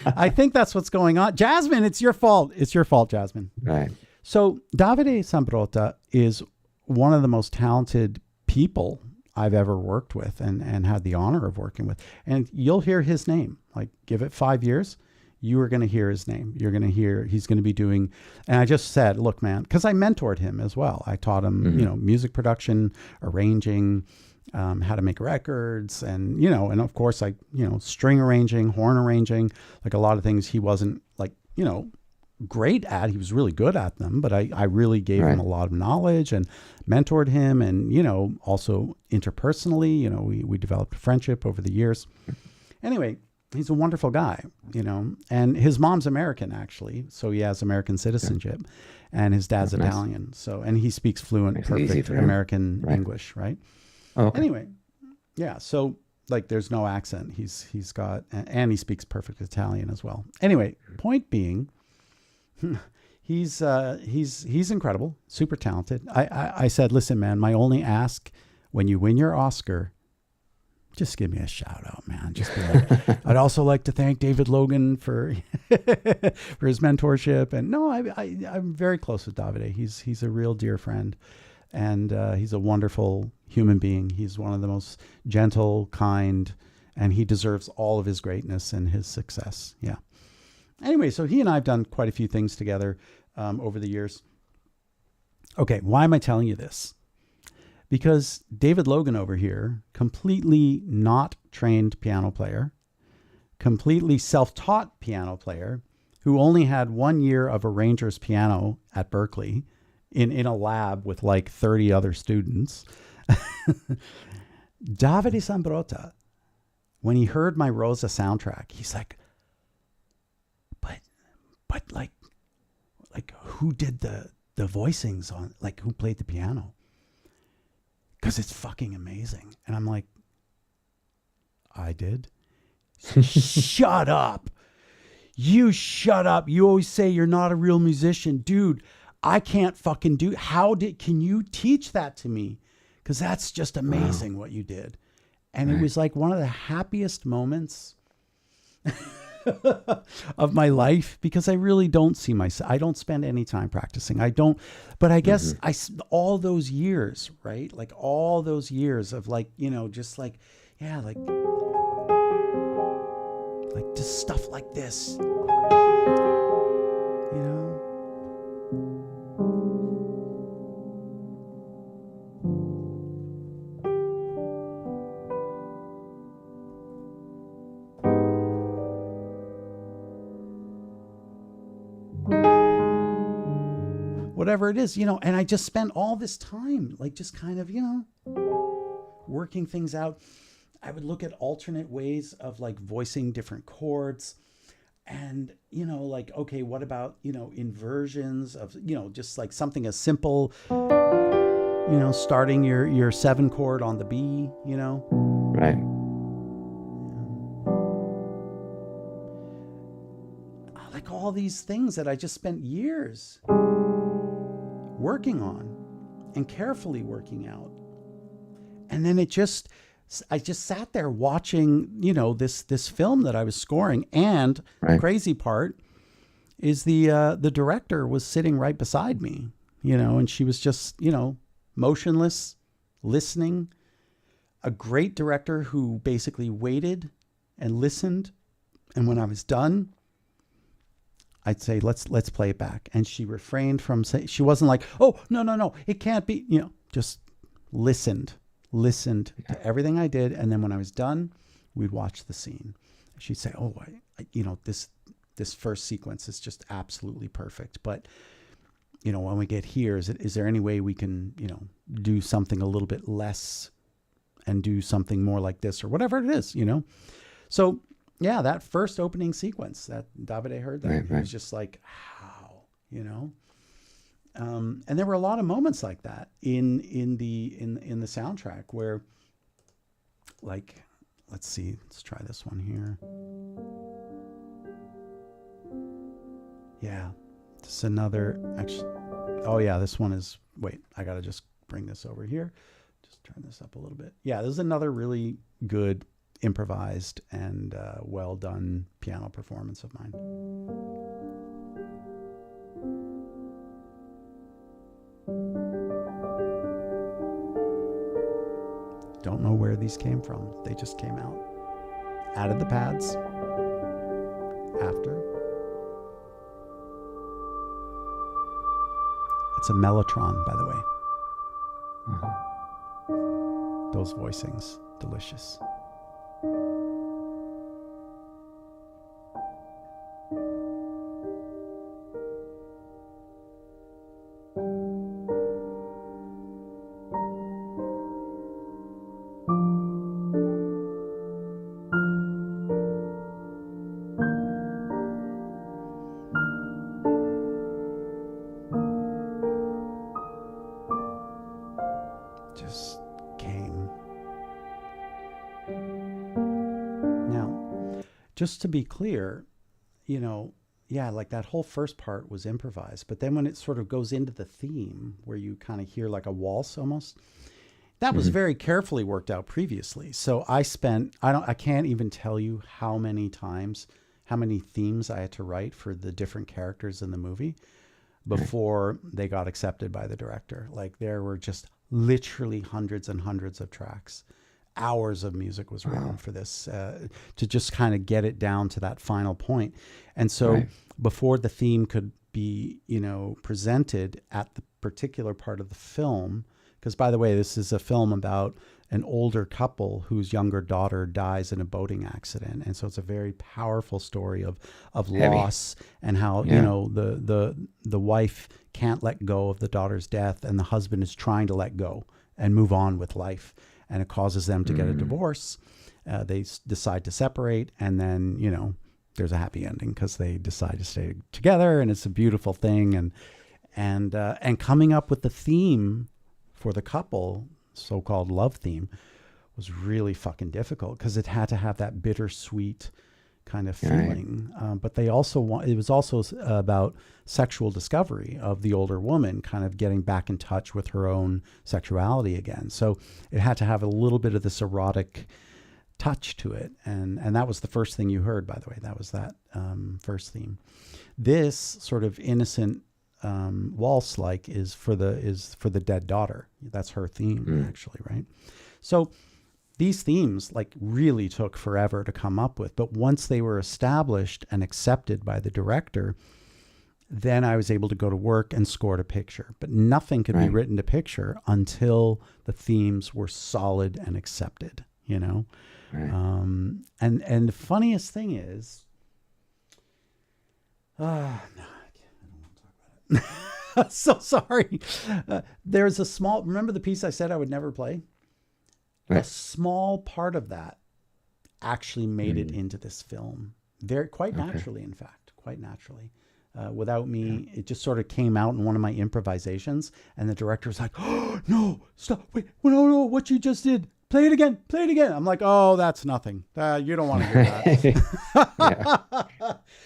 I think that's what's going on. Jasmine, it's your fault. It's your fault, Jasmine. Right. So Davide Sambrota is one of the most talented people I've ever worked with and had the honor of working with. And you'll hear his name. Like, give it 5 years, you are going to hear his name. You're going to hear he's going to be doing. And I just said, look, man, because I mentored him as well. I taught him, you know, music production, arranging, how to make records, and, you know, and of course, like, you know, string arranging, horn arranging, like a lot of things he wasn't like, you know, great at. He was really good at them, but I really gave him a lot of knowledge and mentored him. And, you know, also interpersonally, you know, we developed a friendship over the years. Anyway, he's a wonderful guy, you know, and his mom's American, actually. So he has American citizenship, and his dad's Italian. Nice. So, and he speaks fluent, perfect American English, right? Oh, okay. Anyway, yeah. So like, there's no accent. He's got, and he speaks perfect Italian as well. Anyway, point being, he's incredible, super talented. I said, listen, man, my only ask when you win your Oscar, just give me a shout out, man. Just be like, I'd also like to thank David Logan for for his mentorship. And no, I'm very close with Davide. He's a real dear friend, and he's a wonderful human being. He's one of the most gentle, kind, and he deserves all of his greatness and his success. Yeah. Anyway, so he and I have done quite a few things together over the years. Okay, why am I telling you this? Because David Logan over here, completely not trained piano player, completely self-taught piano player, who only had 1 year of arranger's piano at Berkeley in a lab with like 30 other students. Davide Sambrota, when he heard my Rosa soundtrack, he's like, but like who did the voicings on, like, who played the piano? Because it's fucking amazing. And I'm like, I did. Shut up. You shut up. You always say you're not a real musician. Dude, I can't fucking can you teach that to me? Because that's just amazing what you did. And it Right. was like one of the happiest moments of my life, because I really don't see myself. I don't spend any time practicing. I don't, but I guess Hmm. all those years, right? Like all those years of like, just like, yeah, like just stuff like this, you know? Whatever it is, and I just spent all this time, like just kind of, working things out. I would look at alternate ways of like voicing different chords and, like, okay, what about, inversions of, just like something as simple, starting your seven chord on the B. Right. Like all these things that I just spent years working on and carefully working out. And then I just sat there watching, this film that I was scoring. And the Right. crazy part is the director was sitting right beside me, and she was just, motionless, listening. A great director who basically waited and listened. And when I was done, I'd say, let's play it back. And she refrained from saying, she wasn't like, oh, no, it can't be, just listened to everything I did. And then when I was done, we'd watch the scene. She'd say, oh, this first sequence is just absolutely perfect. But, when we get here, is there any way we can, do something a little bit less and do something more like this or whatever it is, So, yeah, that first opening sequence that Davide heard that, Right. it Right. was just like, how, and there were a lot of moments like that in the soundtrack where, like, let's try this one here. Yeah, this is another, actually, oh yeah, this one is, wait, I gotta just bring this over here. Just turn this up a little bit. Yeah, this is another really good improvised and well done piano performance of mine. Don't know where these came from. They just came out. Added the pads after. It's a mellotron, by the way. Uh-huh. Those voicings, delicious. Just came. Now, just to be clear, yeah, like that whole first part was improvised, but then when it sort of goes into the theme where you kind of hear like a waltz almost, that was Mhm. very carefully worked out previously. So I can't even tell you how many themes I had to write for the different characters in the movie Right. before they got accepted by the director. Like there were just literally hundreds and hundreds of tracks. Hours of music was written Wow. for this to just kind of get it down to that final point. And so Right. before the theme could be, presented at the particular part of the film, because by the way, this is a film about an older couple whose younger daughter dies in a boating accident. And so it's a very powerful story of Heavy. loss and how, Yeah. the wife can't let go of the daughter's death and the husband is trying to let go and move on with life. And it causes them to get a divorce. They decide to separate, and then there's a happy ending because they decide to stay together, and it's a beautiful thing. And coming up with the theme for the couple, so-called love theme, was really fucking difficult because it had to have that bittersweet kind of Right. feeling. But they also it was also about sexual discovery of the older woman, kind of getting back in touch with her own sexuality again. So it had to have a little bit of this erotic touch to it. And that was the first thing you heard, by the way. That was that first theme. This sort of innocent waltz is for the dead daughter. That's her theme, actually, right? So these themes like really took forever to come up with, but once they were established and accepted by the director, then I was able to go to work and score a picture. But nothing could be Right. written to picture until the themes were solid and accepted, you know? Right. And the funniest thing is, no, I don't want to talk about it. So sorry. There's a small, remember the piece I said I would never play? A Right. small part of that actually made it into this film. Quite Okay. naturally, in fact, quite naturally. Without me, it just sort of came out in one of my improvisations, and the director was like, "Oh, no, stop, wait, no, what you just did. Play it again, play it again." I'm like, "Oh, that's nothing. You don't want to hear that." Yeah.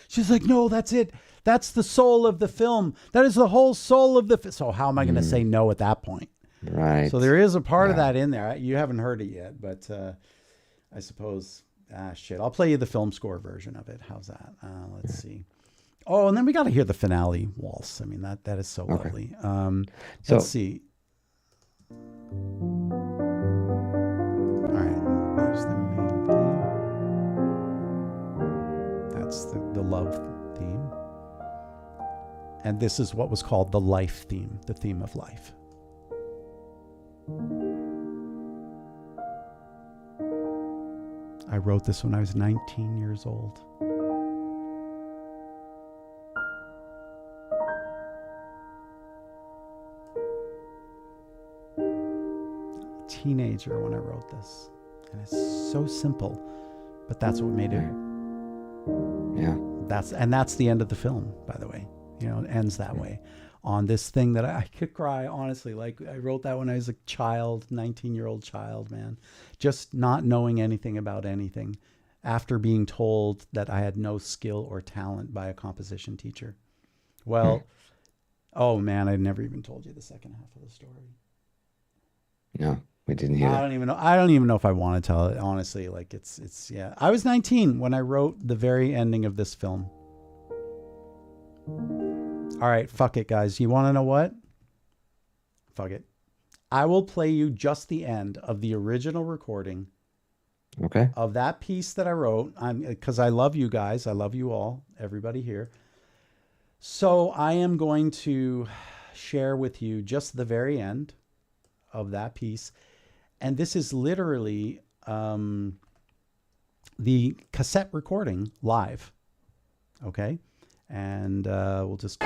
She's like, "No, that's it. That's the soul of the film. That is the whole soul of the film." So how am I going to say no at that point? Right. So there is a part of Yeah. that in there. You haven't heard it yet, but I suppose, shit. I'll play you the film score version of it. How's that? Let's see. Oh, and then we got to hear the finale waltz. I mean, that is so lovely. So- Let's see. All right, there's the main theme. That's the love theme. And this is what was called the life theme, the theme of life. I wrote this when I was 19 years old. Teenager when I wrote this, and it's so simple, but that's what made it. Yeah. That's the end of the film, by the way. You know, it ends that way on this thing that I could cry, honestly. Like, I wrote that when I was a child, 19-year-old child, man, just not knowing anything about anything, after being told that I had no skill or talent by a composition teacher. Well, oh man, I never even told you the second half of the story. No, we didn't hear I that. don't even know if I want to tell it, honestly. Like, it's yeah. I was 19 when I wrote the very ending of this film. All right, fuck it, guys. You want to know what? Fuck it. I will play you just the end of the original recording Okay. of that piece that I wrote. Because I love you guys. I love you all, everybody here. So I am going to share with you just the very end of that piece. And this is literally the cassette recording live. Okay? And we'll just...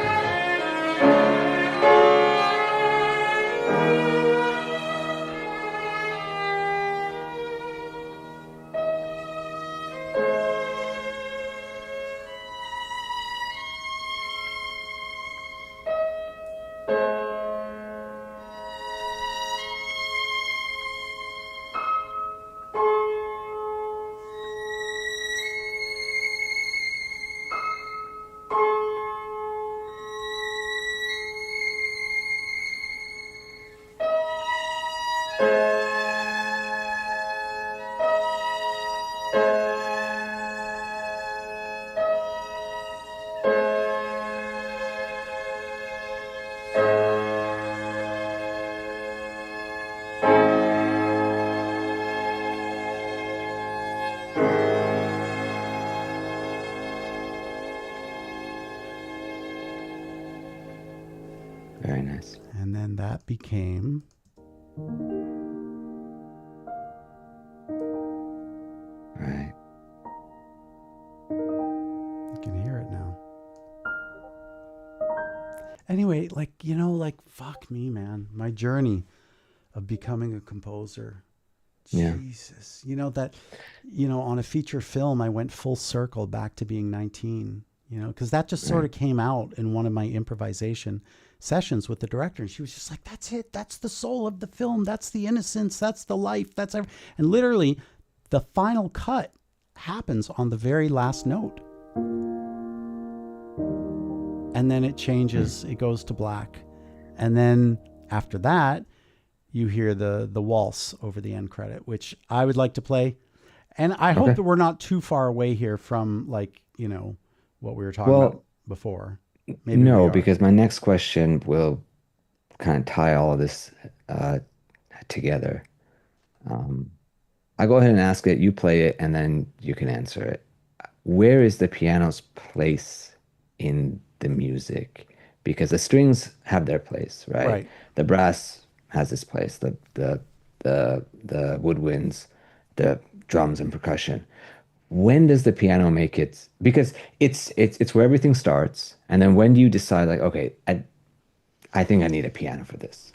Very nice. And then that became... Right. You can hear it now. Anyway, fuck me, man. My journey of becoming a composer. Yeah. Jesus. On a feature film, I went full circle back to being 19, because that just sort of came out in one of my improvisation sessions with the director. And she was just like, that's it. That's the soul of the film. That's the innocence. That's the life. And literally the final cut happens on the very last note. And then it changes, it goes to black. And then after that, you hear the waltz over the end credit, which I would like to play. And I hope that we're not too far away here from, like, you know, what we were talking about before. Maybe no, because my next question will kind of tie all of this together. I go ahead and ask it, you play it, and then you can answer it. Where is the piano's place in the music? Because the strings have their place, right? Right. The brass has its place, the woodwinds, the drums and percussion. When does the piano make it? Because it's where everything starts, and then when do you decide, like, okay, I think I need a piano for this?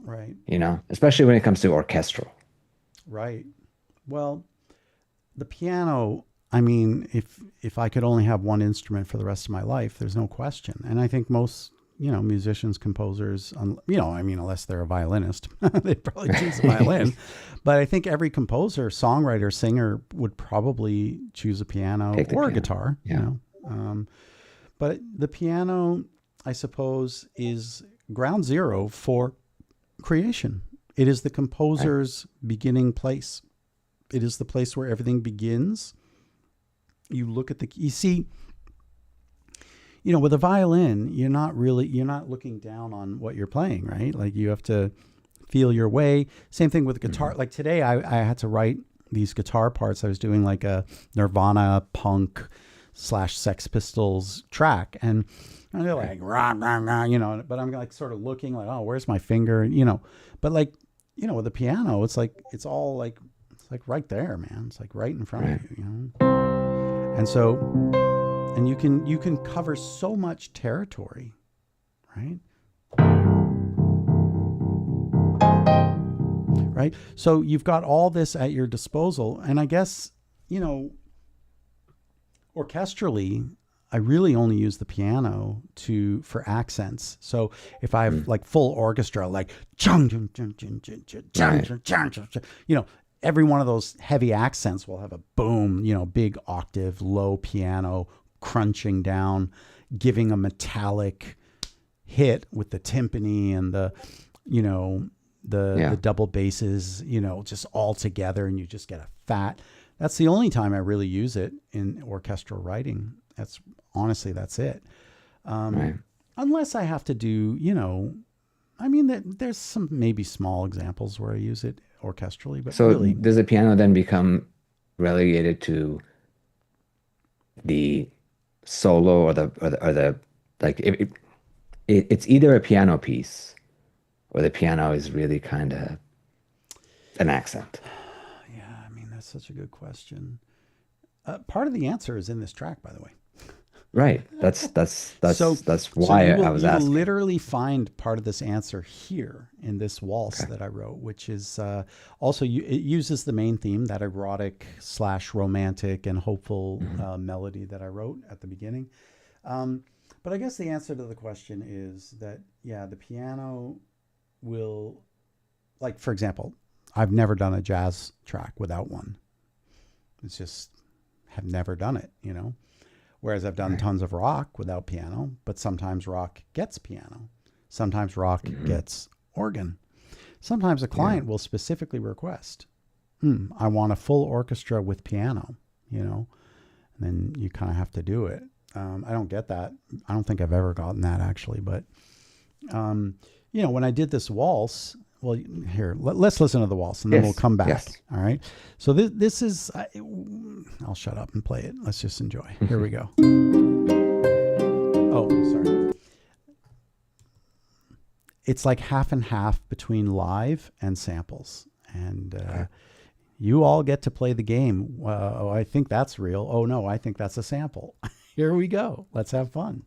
Right. You know, especially when it comes to orchestral. Right. Well, the piano, I mean, if I could only have one instrument for the rest of my life, there's no question. And I think most, you know, musicians, composers, you know, I mean, unless they're a violinist, they'd probably choose a violin. But I think every composer, songwriter, singer would probably choose a piano or a guitar, you know. But the piano, I suppose, is ground zero for creation. It is the composer's beginning place. It is the place where everything begins. You look at you see, you know, with a violin, you're not looking down on what you're playing, right? Like, you have to feel your way. Same thing with guitar. Mm-hmm. Like today I had to write these guitar parts. I was doing like a Nirvana punk / Sex Pistols track, and they're like, rah, rah, rah, you know, but I'm like sort of looking like, oh, where's my finger? You know, but like, you know, with the piano, it's like, it's all like, it's like right there, man. It's like right in front of you, you know? And so, and you can cover so much territory, right? Right. So you've got all this at your disposal. And I guess, you know, orchestrally, I really only use the piano for accents. So if I have like full orchestra, like, you know, every one of those heavy accents will have a boom, you know, big octave, low piano, crunching down, giving a metallic hit with the timpani and the, you know, the double basses, you know, just all together, and you just get a fat. That's the only time I really use it in orchestral writing. That's it. Unless I have to do, you know, I mean, there's some maybe small examples where I use it orchestrally, but so really, does the piano then become relegated to the solo or the like? It's either a piano piece, or the piano is really kind of an accent. Yeah, I mean, that's such a good question. Part of the answer is in this track, by the way. Right. That's why I was asking. You will literally find part of this answer here in this waltz that I wrote, which is also, it uses the main theme, that erotic / romantic and hopeful melody that I wrote at the beginning. But I guess the answer to the question is that, yeah, the piano will, like, for example, I've never done a jazz track without one. It's just, have never done it, you know? Whereas I've done tons of rock without piano, but sometimes rock gets piano. Sometimes rock gets organ. Sometimes a client will specifically request, I want a full orchestra with piano, you know? And then you kind of have to do it. I don't get that. I don't think I've ever gotten that, actually. But, you know, when I did this waltz, well, here, let's listen to the waltz, and then we'll come back. Yes. All right. So this is, I'll shut up and play it. Let's just enjoy. Here we go. Oh, sorry. It's like half and half between live and samples. And you all get to play the game. Oh, I think that's real. Oh, no, I think that's a sample. Here we go. Let's have fun.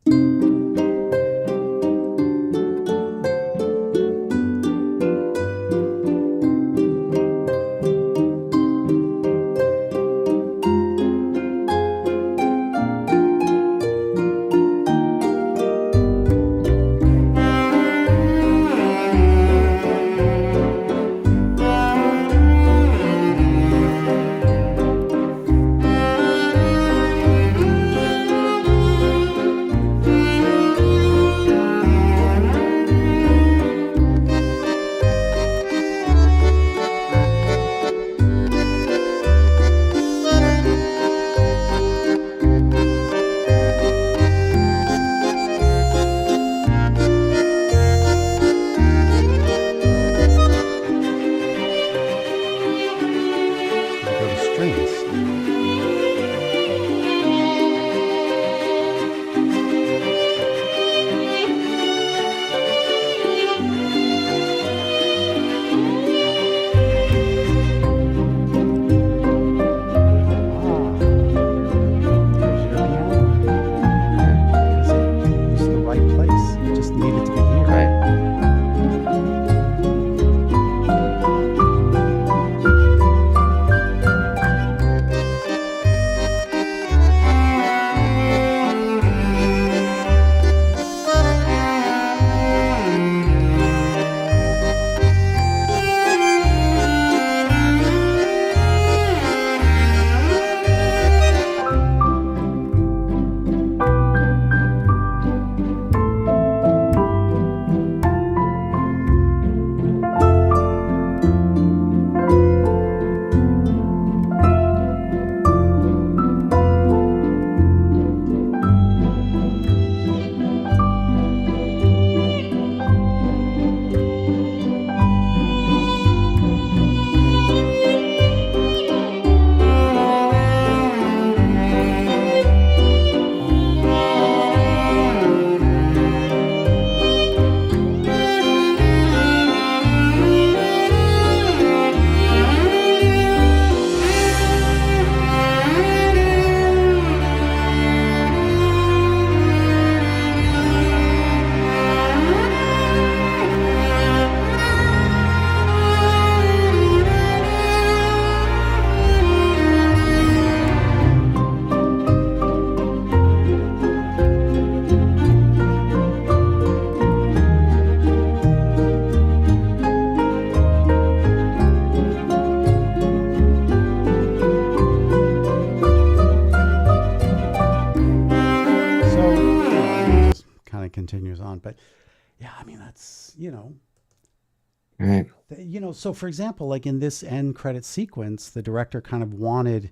so for example, like in this end credit sequence, the director kind of wanted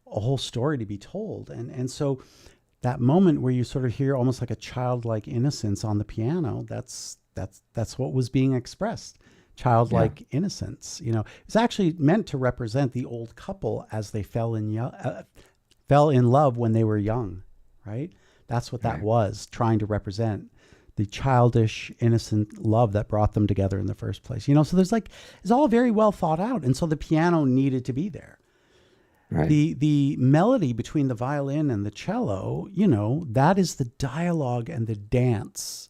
a whole story to be told. And so that moment where you sort of hear almost like a childlike innocence on the piano, that's what was being expressed. Yeah. Childlike innocence. It's actually meant to represent the old couple as they fell in love when they were young, right? That's what that Right. was trying to represent, the childish, innocent love that brought them together in the first place. So it's all very well thought out. And so the piano needed to be there. Right. The melody between the violin and the cello, that is the dialogue and the dance.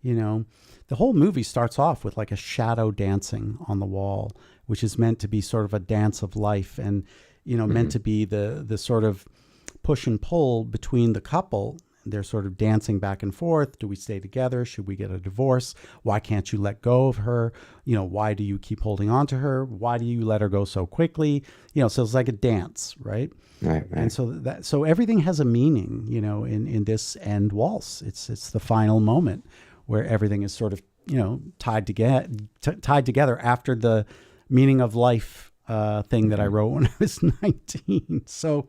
You know, the whole movie starts off with like a shadow dancing on the wall, which is meant to be sort of a dance of life, and meant Hmm. to be the sort of push and pull between the couple. They're sort of dancing back and forth. Do we stay together? Should we get a divorce? Why can't you let go of her? Why do you keep holding on to her? Why do you let her go so quickly? So it's like a dance, right? Right. And Right. so everything has a meaning, in this end waltz. It's the final moment where everything is sort of, tied together after the meaning of life thing that I Hmm. wrote when I was 19. So,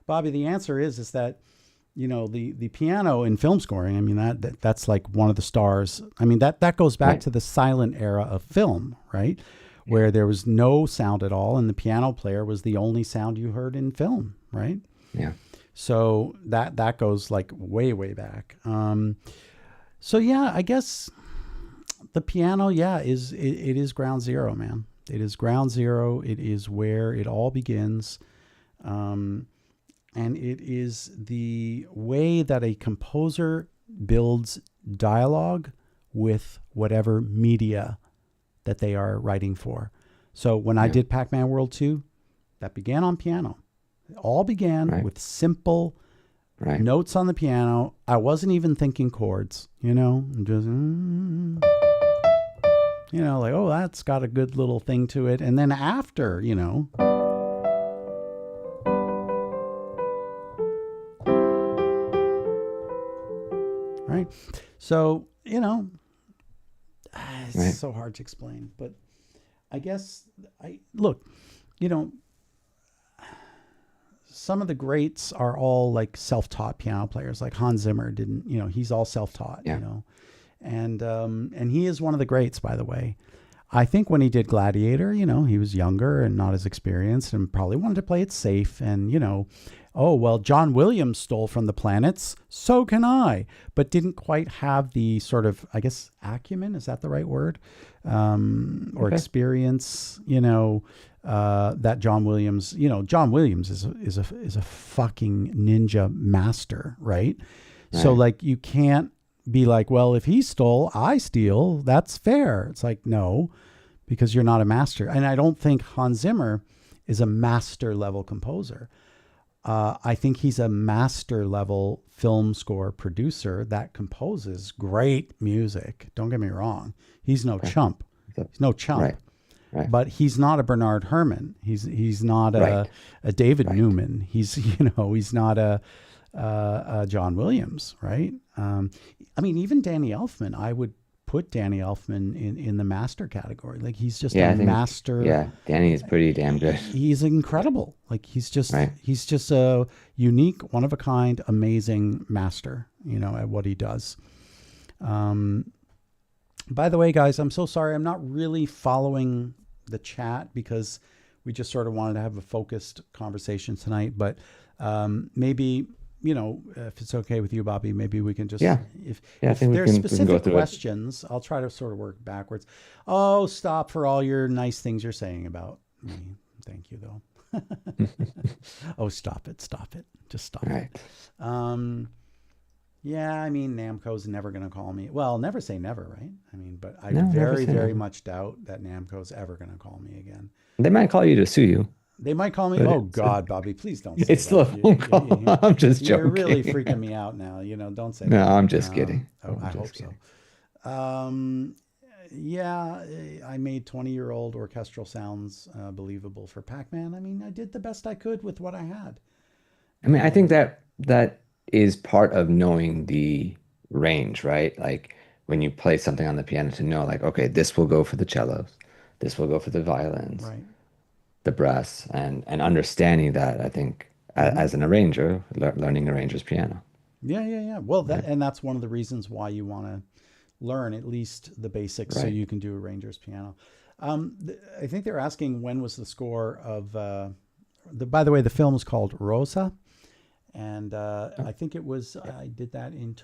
Bobby, the answer is that the piano in film scoring. I mean that's like one of the stars. I mean that goes back Right. to the silent era of film, right? Yeah. Where there was no sound at all, and the piano player was the only sound you heard in film, right? Yeah. So that goes like way back. So yeah, I guess the piano, yeah, it is ground zero, man. It is ground zero. It is where it all begins. Um, and it is the way that a composer builds dialogue with whatever media that they are writing for. So when I Yeah. did Pac-Man World 2, that began on piano. It all began Right. with simple Right. notes on the piano. I wasn't even thinking chords, just, like, oh, that's got a good little thing to it. And then after, right? So, it's Right. so hard to explain, but I guess I look, you know, some of the greats are all like self-taught piano players. Like Hans Zimmer didn't, he's all self-taught, Yeah. and he is one of the greats, by the way. I think when he did Gladiator, he was younger and not as experienced and probably wanted to play it safe. And, oh, well, John Williams stole from the planets. So can I, but didn't quite have the sort of, I guess, acumen. Is that the right word? Or Okay. experience, that John Williams, John Williams is a fucking ninja master, right? So Right. like you can't be like, well, if he stole, I steal. That's fair. It's like, no, because you're not a master. And I don't think Hans Zimmer is a master level composer. I think he's a master level film score producer that composes great music. Don't get me wrong. He's no Okay. chump. So- He's no chump. Right. Right. But he's not a Bernard Herrmann. He's not Right. a David Right. Newman. He's not a John Williams, right? I mean, even Danny Elfman, I would put Danny Elfman in the master category. Like he's just a Yeah. I think. master. Yeah. Danny is pretty damn good. He's incredible. Like Right. he's just a unique, one of a kind, amazing master. At what he does. By the way, guys, I'm so sorry. I'm not really following the chat because we just sort of wanted to have a focused conversation tonight. But maybe, if it's okay with you, Bobby, maybe we can just, Yeah. Yeah. I if think there are we can go specific through it. questions, I'll try to sort of work backwards. Oh, stop for all your nice things you're saying about me. Thank you, though. Oh, stop it. Stop it. Just stop Right. it. Yeah, I mean, Namco's never going to call me. Well, never say never, right? I mean, but I No, never very, say very never. much doubt that Namco's ever going to call me again. They might call you to sue you, They might call me. but Oh God, Bobby, please don't say it's still a that. phone call. I'm just You're really joking. freaking me out now. Don't say No, that. I'm just kidding. Oh, I'm I just hope kidding. so. Yeah, I made 20-year-old orchestral sounds believable for Pac-Man. I mean, I did the best I could with what I had. I mean, I think And that is part of knowing the range, right? Like when you play something on the piano to know, like, okay, this will go for the cellos, this will go for the violins, Right. the brass, and understanding that, I think, Hmm. as an arranger, learning arranger's piano. Yeah, yeah, yeah. Well, Right. that's one of the reasons why you want to learn at least the basics so Right. you can do arranger's piano. I think they're asking when was the score of by the way, the film is called Rosa, and Oh, I think it was yeah. I did that in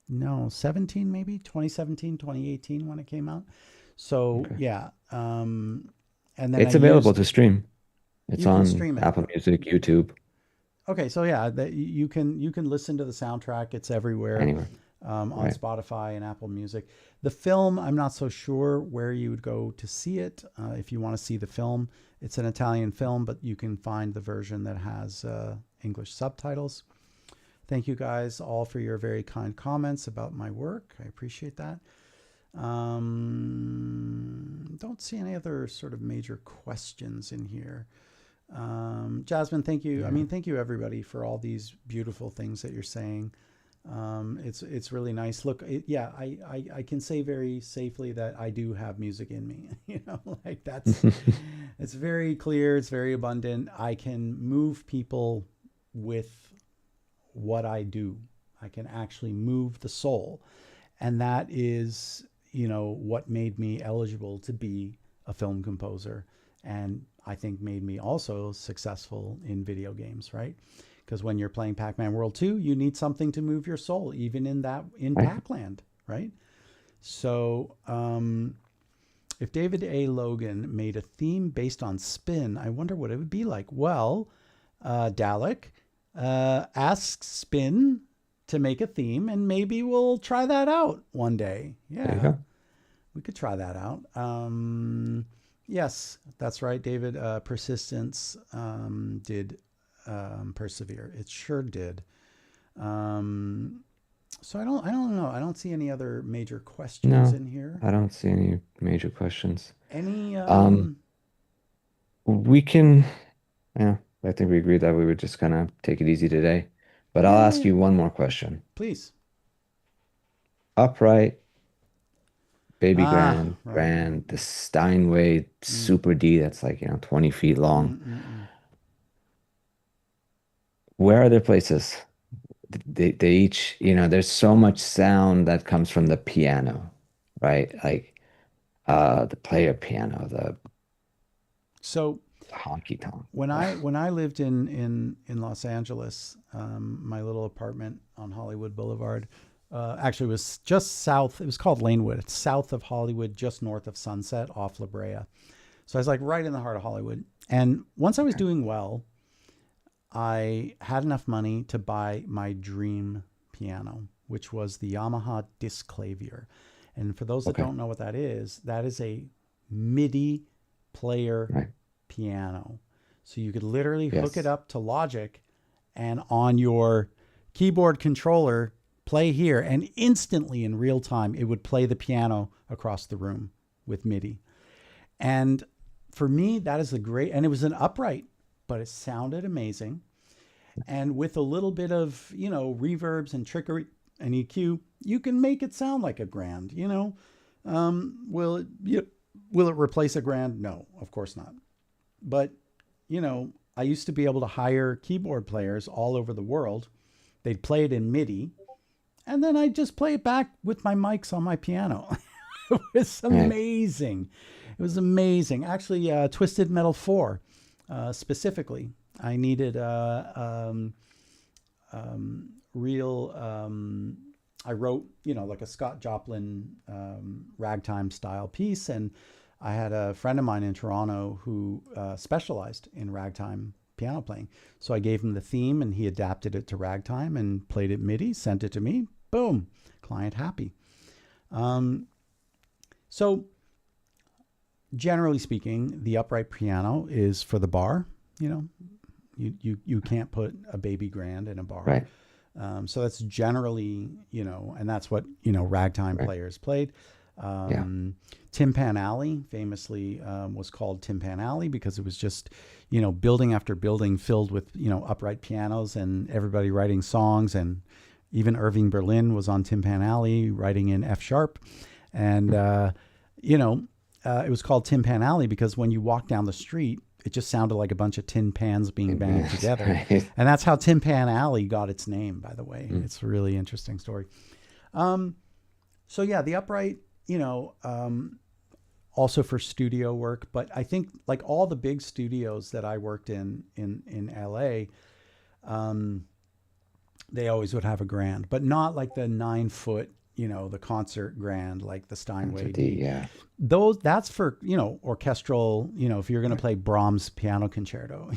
no 17 maybe 2017 2018 when it came out. So Okay. yeah, and then I It's available used to stream. It's you can on stream it. Apple Music, YouTube, Okay, so yeah, that you can listen to the soundtrack. It's everywhere anywhere. on Right. Spotify and Apple Music. The film, I'm not so sure where you would go to see it. If you want to see the film, it's an Italian film, but you can find the version that has English subtitles. Thank you guys all for your very kind comments about my work. I appreciate that. Don't see any other sort of major questions in here. Jasmine, thank you. I Yeah. mean, thank you everybody for all these beautiful things that you're saying. It's really nice. Look, yeah, I can say very safely that I do have music in me. Like it's very clear. It's very abundant. I can move people with what I do. I can actually move the soul, and that is, what made me eligible to be a film composer, and I think made me also successful in video games, right? Because when you're playing Pac-Man World 2, you need something to move your soul, even in Right. Pac-Land, right? So, if David A. Logan made a theme based on spin, I wonder what it would be like. Well, Dalek, ask Spin to make a theme, and maybe we'll try that out one day. There you Yeah, go. we could try that out. Yes, that's right, David. Persistence did persevere. It sure did. Um, so I don't know. I don't see any other major questions No, in here. I don't see any major questions. Any? Um, we can, yeah, I think we agreed that we would just kind of take it easy today. But Yeah, I'll yeah, ask yeah. you one more question. Please. Upright, baby Ah, grand, right. grand, the Steinway Mm, Super D that's like, 20 feet long. mm, mm, mm. Where are their places? They each, there's so much sound that comes from the piano, right? Like the player piano, So the honky tonk. when I lived in Los Angeles, my little apartment on Hollywood Boulevard, actually was just south. It was called Lanewood. It's south of Hollywood, just north of Sunset, off La Brea. So I was like right in the heart of Hollywood. And once I was Okay. doing well, I had enough money to buy my dream piano, which was the Yamaha Disclavier. And for those that Okay. don't know what that is a MIDI player Right. piano. So you could literally hook it Yes. up to Logic and on your keyboard controller, play here, and instantly in real time, it would play the piano across the room with MIDI. And for me, that is a great, and it was an upright, but it sounded amazing. And with a little bit of, reverbs and trickery and EQ, you can make it sound like a grand. Will it replace a grand? No, of course not. But, I used to be able to hire keyboard players all over the world. They'd play it in MIDI, and then I'd just play it back with my mics on my piano. It was Right. amazing. It was amazing. Actually, Twisted Metal 4, specifically, I needed real. I wrote, like a Scott Joplin ragtime style piece, and I had a friend of mine in Toronto who specialized in ragtime piano playing. So I gave him the theme, and he adapted it to ragtime and played it MIDI, sent it to me. Boom, client happy. Um, so generally speaking, the upright piano is for the bar. You know, you can't put a baby grand in a bar. Right. So that's generally, and that's what, ragtime Right. players played. Yeah. Tin Pan Alley famously was called Tin Pan Alley because it was just, building after building filled with, upright pianos and everybody writing songs. And even Irving Berlin was on Tin Pan Alley writing in F sharp. And, you know, it was called Tin Pan Alley because when you walk down the street, it just sounded like a bunch of tin pans being banged together. Right. And that's how Tin Pan Alley got its name, by the way. Mm. It's a really interesting story. So yeah, the upright, also for studio work, but I think like all the big studios that I worked in LA, they always would have a grand, but not like the 9 foot, the concert grand, like the Steinway D. Yeah. That's for, orchestral, if you're going to play Brahms piano concerto,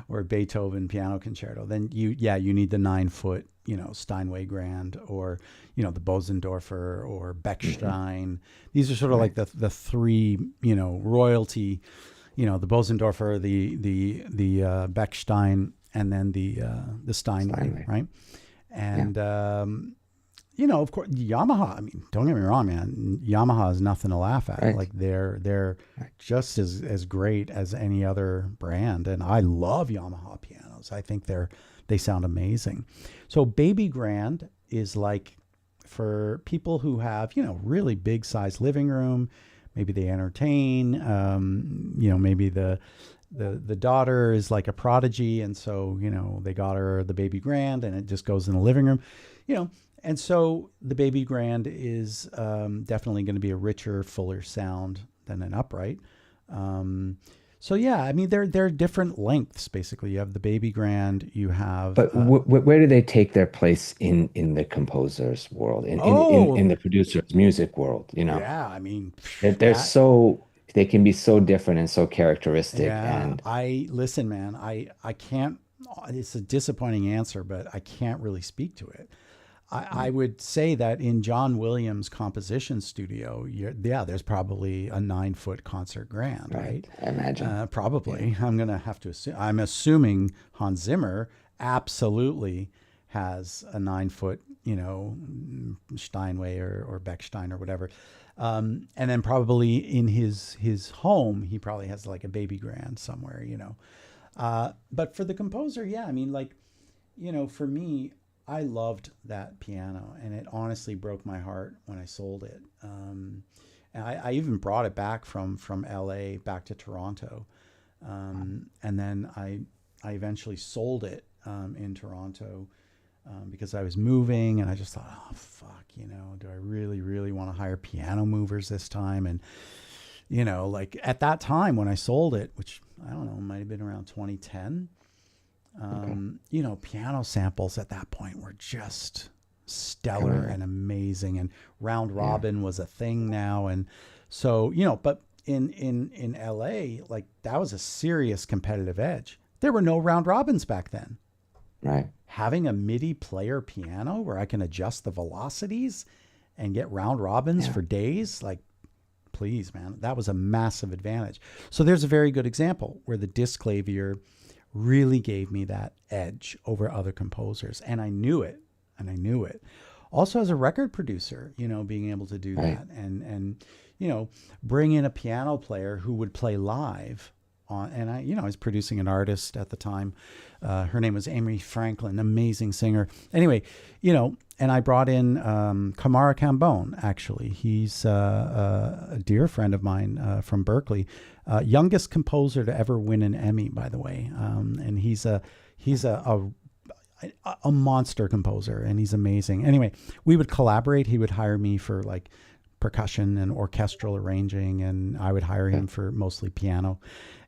or Beethoven piano concerto, then you need the 9 foot, Steinway grand, or, the Bosendorfer or Bechstein. These are sort of like the three, royalty, the Bosendorfer, the Bechstein, and then the Steinway, right? And, of course, Yamaha. I mean, don't get me wrong, man. Yamaha is nothing to laugh at. Right. Like they're just as great as any other brand, and I love Yamaha pianos. I think they sound amazing. So Baby Grand is like for people who have really big size living room. Maybe they entertain. Maybe the daughter is like a prodigy, and so they got her the Baby Grand, and it just goes in the living room. And so the Baby Grand is definitely going to be a richer, fuller sound than an upright. So yeah, I mean they're different lengths basically. You have the Baby Grand, you have. But where do they take their place in the composer's world, in the producer's music world? Yeah, I mean they can be so different and so characteristic. Yeah, And listen, man. I can't. It's a disappointing answer, but I can't really speak to it. I would say that in John Williams' composition studio, there's probably a 9 foot concert grand, right? I imagine. Probably. Yeah. I'm going to have to assume. I'm assuming Hans Zimmer absolutely has a 9 foot, Steinway or Bechstein or whatever. And then probably in his home, he probably has like a Baby Grand somewhere, But for the composer, yeah, I mean, like, for me, I loved that piano, and it honestly broke my heart when I sold it. And I even brought it back from LA back to Toronto. And then I eventually sold it in Toronto because I was moving, and I just thought, oh, fuck, do I really, really want to hire piano movers this time? And, like at that time when I sold it, which I don't know, might have been around 2010, piano samples at that point were just stellar and amazing, and round robin was a thing now. And so, but in LA, like that was a serious competitive edge. There were no round robins back then. Right. Having a MIDI player piano where I can adjust the velocities and get round robins for days, like, please, man, that was a massive advantage. So there's a very good example where the Disclavier really gave me that edge over other composers. And I knew it. Also as a record producer, being able to do that and bring in a piano player who would play live on, and I was producing an artist at the time. Her name was Amy Franklin, amazing singer. Anyway, and I brought in Kamara Cambone, actually. He's a dear friend of mine from Berkeley. Youngest composer to ever win an Emmy, by the way. And he's a monster composer, and he's amazing. Anyway, we would collaborate. He would hire me for like percussion and orchestral arranging, and I would hire him for mostly piano.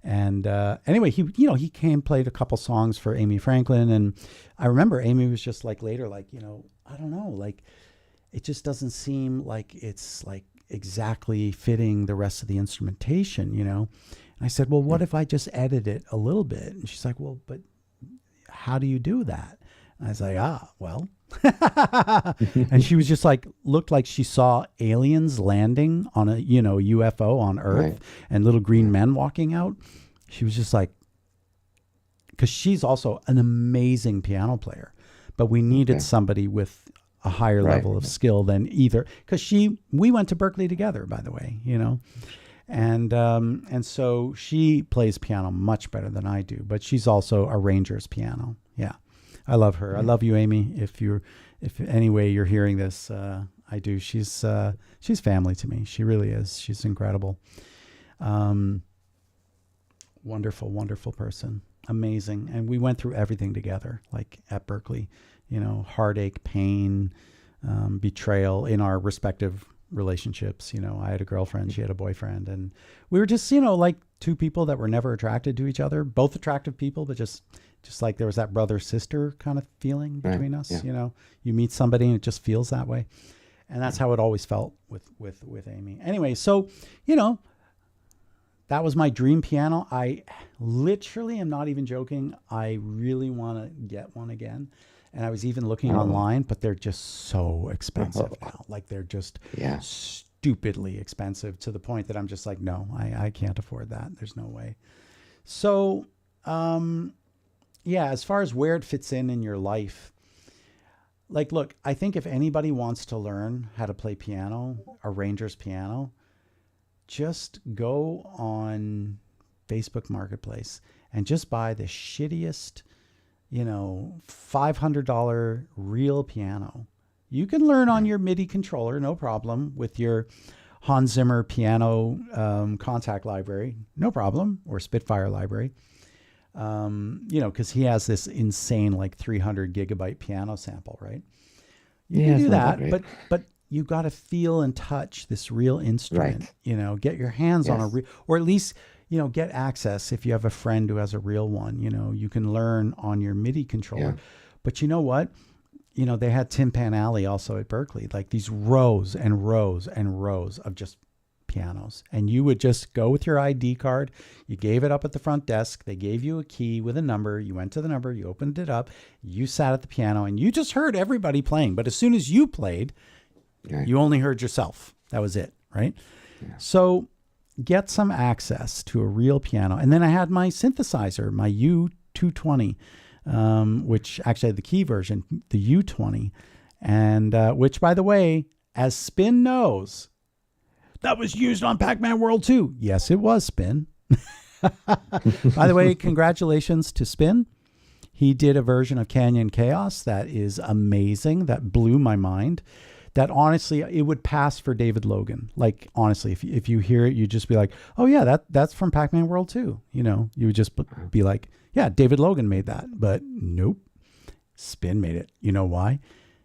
And anyway, he came, played a couple songs for Amy Franklin, and I remember Amy was just like later, like, I don't know, like it just doesn't seem like it's like exactly fitting the rest of the instrumentation, And I said, well, what if I just edit it a little bit? And she's like, well, but how do you do that? And I was like, well. And she was just like, looked like she saw aliens landing on a, UFO on Earth and little green men walking out. She was just like, because she's also an amazing piano player, but we needed somebody with a higher level of skill than either, because we went to Berkeley together, by the way, and so she plays piano much better than I do, but she's also arranger's piano. Yeah. I love her. I love you, Amy. If anyway you're hearing this, I do. She's family to me. She really is. She's incredible. Wonderful, wonderful person. Amazing. And we went through everything together, like at Berkeley, heartache, pain, betrayal in our respective relationships. I had a girlfriend, she had a boyfriend, and we were just, like two people that were never attracted to each other, both attractive people, but just like there was that brother sister kind of feeling between us. Yeah. You meet somebody and it just feels that way. And that's how it always felt with Amy. Anyway, so, that was my dream piano. I literally am not even joking. I really want to get one again. And I was even looking online, but they're just so expensive now. Like they're just stupidly expensive to the point that I'm just like, no, I can't afford that. There's no way. So, as far as where it fits in your life, like, look, I think if anybody wants to learn how to play piano, arranger's piano, just go on Facebook Marketplace and just buy the shittiest, $500 real piano. You can learn on your MIDI controller, no problem, with your Hans Zimmer piano contact library, no problem, or Spitfire library. Because he has this insane, like 300 gigabyte piano sample, right? You can do that, but you got to feel and touch this real instrument, get your hands on a real, or at least, get access. If you have a friend who has a real one, you can learn on your MIDI controller. Yeah. But you know what? They had Tim Panelli also at Berkeley, like these rows and rows and rows of just pianos. And you would just go with your ID card. You gave it up at the front desk. They gave you a key with a number. You went to the number, you opened it up, you sat at the piano, and you just heard everybody playing. But as soon as you played, you only heard yourself. That was it, right? Yeah. So get some access to a real piano. And then I had my synthesizer, my U220, which actually had the key version, the U20, and which, by the way, as Spin knows, that was used on Pac-Man World 2. Yes, it was, Spin. By the way, congratulations to Spin. He did a version of Canyon Chaos that is amazing, that blew my mind. That honestly, it would pass for David Logan. Like, honestly, if you hear it, you'd just be like, oh yeah, that's from Pac-Man World 2. You would just be like, yeah, David Logan made that. But nope, Spin made it. You know why?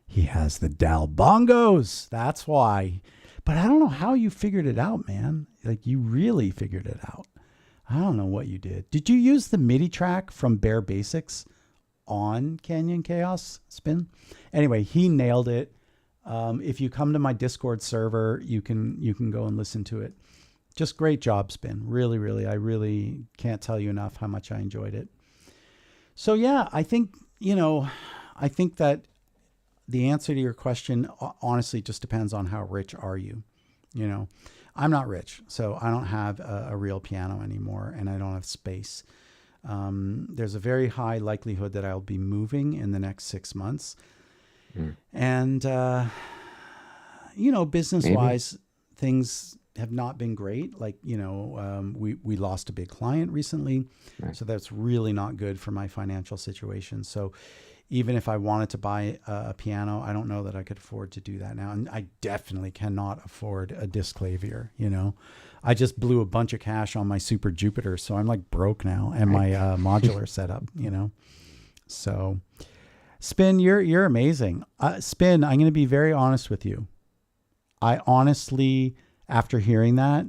He has the Dal bongos. That's why. But I don't know how you figured it out, man. Like, you really figured it out. I don't know what you did. Did you use the MIDI track from Bare Basics on Canyon Chaos, Spin? Anyway, he nailed it. If you come to my Discord server, you can go and listen to it. Just great job, Spin. Really, really, I really can't tell you enough how much I enjoyed it. So yeah, I think that the answer to your question honestly just depends on how rich are you. I'm not rich, so I don't have a real piano anymore, and I don't have space. There's a very high likelihood that I'll be moving in the next 6 months. And, business-wise, things have not been great. Like, we lost a big client recently. Right. So that's really not good for my financial situation. So even if I wanted to buy a piano, I don't know that I could afford to do that now. And I definitely cannot afford a disc clavier. I just blew a bunch of cash on my Super Jupiter. So I'm like broke now, and my modular setup, so... Spin, you're amazing. Spin, I'm going to be very honest with you. I honestly, after hearing that,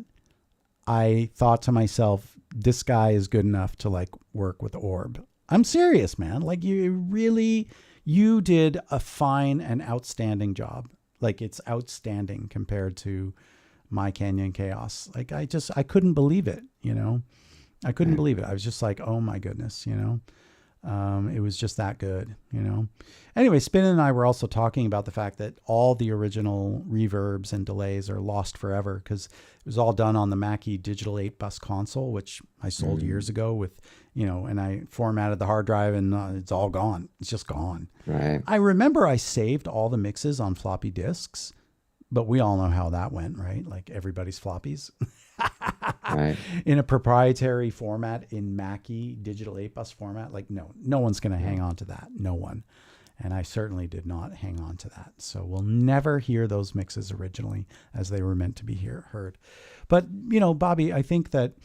I thought to myself, this guy is good enough to like work with Orb. I'm serious, man. Like you did a fine and outstanding job. Like it's outstanding compared to my Canyon Chaos. Like I couldn't believe it, I couldn't believe it. I was just like, oh my goodness, it was just that good, Anyway, Spin and I were also talking about the fact that all the original reverbs and delays are lost forever because it was all done on the Mackie Digital 8 bus console, which I sold years ago with, and I formatted the hard drive and it's all gone. It's just gone. Right. I remember I saved all the mixes on floppy disks, but we all know how that went, right? Like everybody's floppies. Right. In a proprietary format in Mackie Digital 8 bus format. Like no one's going to hang on to that. No one. And I certainly did not hang on to that. So we'll never hear those mixes originally as they were meant to be heard. But, Bobby, I think that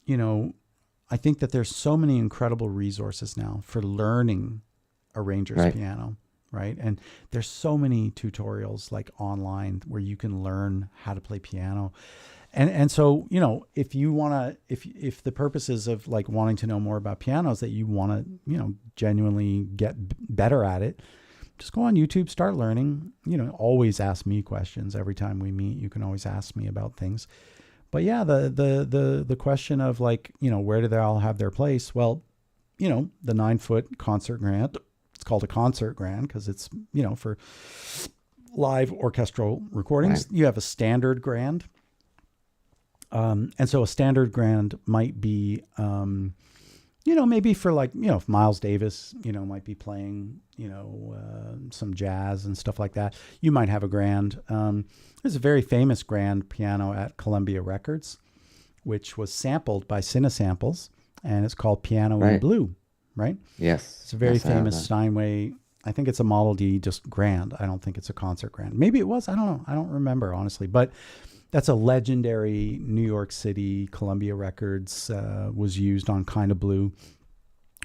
there's so many incredible resources now for learning arranger's piano, right? And there's so many tutorials like online where you can learn how to play piano. And so, if you want to, if the purposes of like wanting to know more about pianos that you want to, genuinely get better at it, just go on YouTube, start learning, always ask me questions every time we meet. You can always ask me about things. But yeah, the question of like, where do they all have their place? Well, the 9-foot concert grand, it's called a concert grand because it's, for live orchestral recordings. Right. You have a standard grand. And so a standard grand might be, maybe for like, if Miles Davis, might be playing, some jazz and stuff like that, you might have a grand. There's a very famous grand piano at Columbia Records, which was sampled by Cinesamples, and it's called Piano in Blue, right? Yes. It's a very famous Steinway. I think it's a Model D, just grand. I don't think it's a concert grand. Maybe it was. I don't know. I don't remember, honestly. But that's a legendary New York City Columbia Records, was used on Kinda Blue,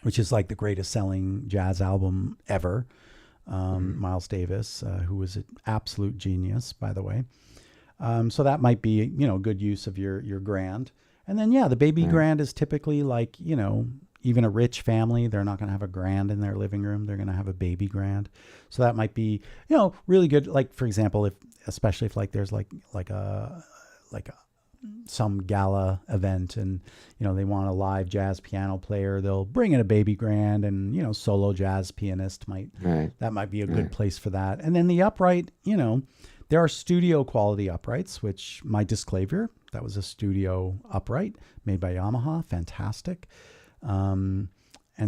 which is like the greatest selling jazz album ever. Miles Davis, who was an absolute genius, by the way. So that might be, good use of your grand. And then, the baby grand is typically like, even a rich family, they're not going to have a grand in their living room. They're going to have a baby grand. So that might be, really good. Like, for example, especially if like there's like some gala event and, they want a live jazz piano player, they'll bring in a baby grand and, solo jazz pianist that might be a good place for that. And then the upright, there are studio quality uprights, which my Disclavier, that was a studio upright made by Yamaha. Fantastic. And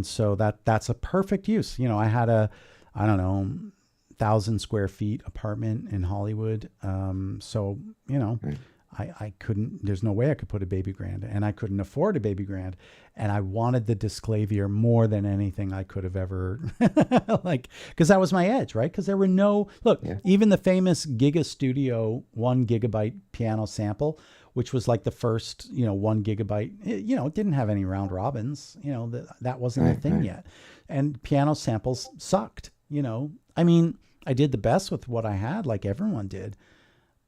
so that's a perfect use. I had a, 1,000 square feet apartment in Hollywood. So, I couldn't, there's no way I could put a baby grand, and I couldn't afford a baby grand. And I wanted the Disclavier more than anything I could have ever, cause that was my edge, right? Cause there were even the famous Giga Studio 1 gigabyte piano sample, which was like the first, 1 gigabyte, it didn't have any round robins, that wasn't a thing yet. And piano samples sucked, I mean, I did the best with what I had, like everyone did.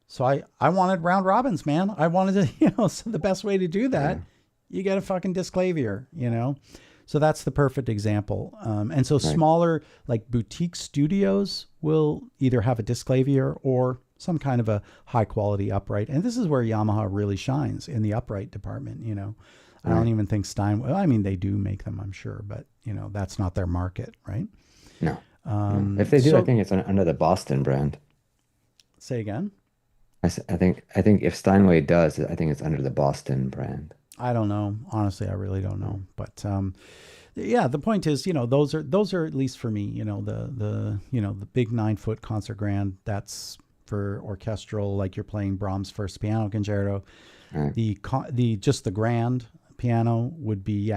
So I wanted round robins, man. I wanted to, so the best way to do that, you get a fucking Disclavier, So that's the perfect example. And so smaller, like boutique studios will either have a Disclavier or some kind of a high quality upright. And this is where Yamaha really shines, in the upright department, I don't even think Steinway, I mean, they do make them, I'm sure, but that's not their market, right? No. If they do, I think it's under the Boston brand. Say again? I think if Steinway does, I think it's under the Boston brand. I don't know. Honestly, I really don't know. But the point is, those are at least for me, the big 9-foot concert grand, that's for orchestral, like you're playing Brahms' First Piano Concerto. Right. The grand piano would be,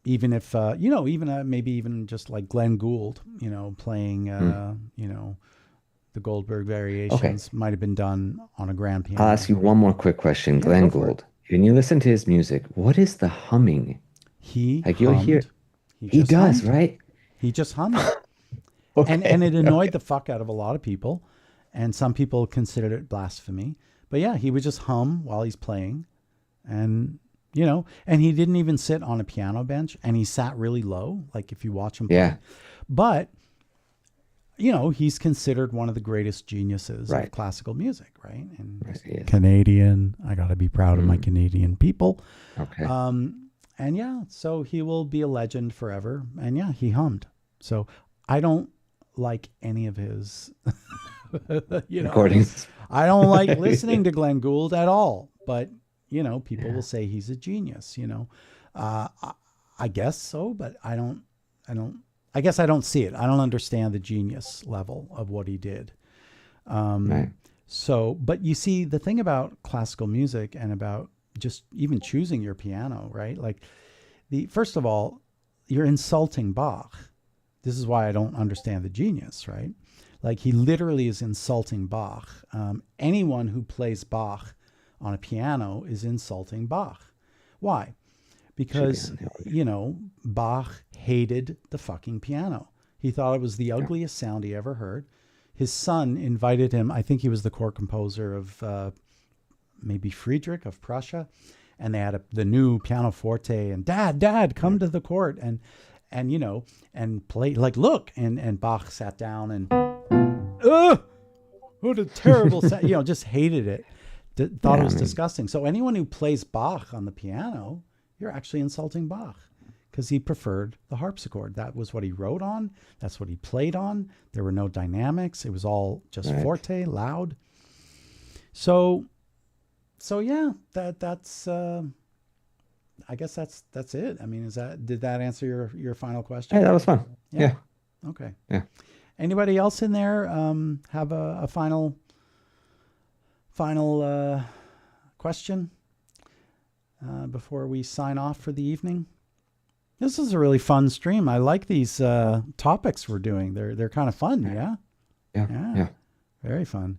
even if, maybe even just like Glenn Gould, playing, the Goldberg variations might have been done on a grand piano. I'll ask you one more quick question. Glenn Gould, when you listen to his music, what is the humming? He you'll hear. He does, hummed. Right? He just hummed. And it annoyed the fuck out of a lot of people. And some people considered it blasphemy. But yeah, he would just hum while he's playing. And, and he didn't even sit on a piano bench. And he sat really low, like if you watch him play. Yeah. But he's considered one of the greatest geniuses of classical music, right? And Canadian. I got to be proud of my Canadian people. Okay. And so he will be a legend forever. And he hummed. So I don't like any of his recordings. I don't like listening to Glenn Gould at all. But, people will say he's a genius, I guess so, but I guess I don't see it. I don't understand the genius level of what he did. So, but you see, the thing about classical music and about just even choosing your piano, right? Like first of all, you're insulting Bach. This is why I don't understand the genius, right? Like he literally is insulting Bach. Anyone who plays Bach on a piano is insulting Bach. Why? Because, Bach hated the fucking piano. He thought it was the ugliest sound he ever heard. His son invited him, I think he was the court composer of maybe Friedrich of Prussia, and they had the new pianoforte, and Dad, come to the court and play, like, look, and Bach sat down and, what a terrible sound, just hated it, thought it was disgusting. So anyone who plays Bach on the piano, you're actually insulting Bach, because he preferred the harpsichord. That was what he wrote on. That's what he played on. There were no dynamics. It was all just forte, loud. So yeah, that's I guess that's it. I mean, did that answer your final question? Hey, that was fun. Yeah. Okay. Yeah. Anybody else in there have a final question before we sign off for the evening? This is a really fun stream. I like these topics we're doing. They're kind of fun. Yeah. Yeah. Very fun.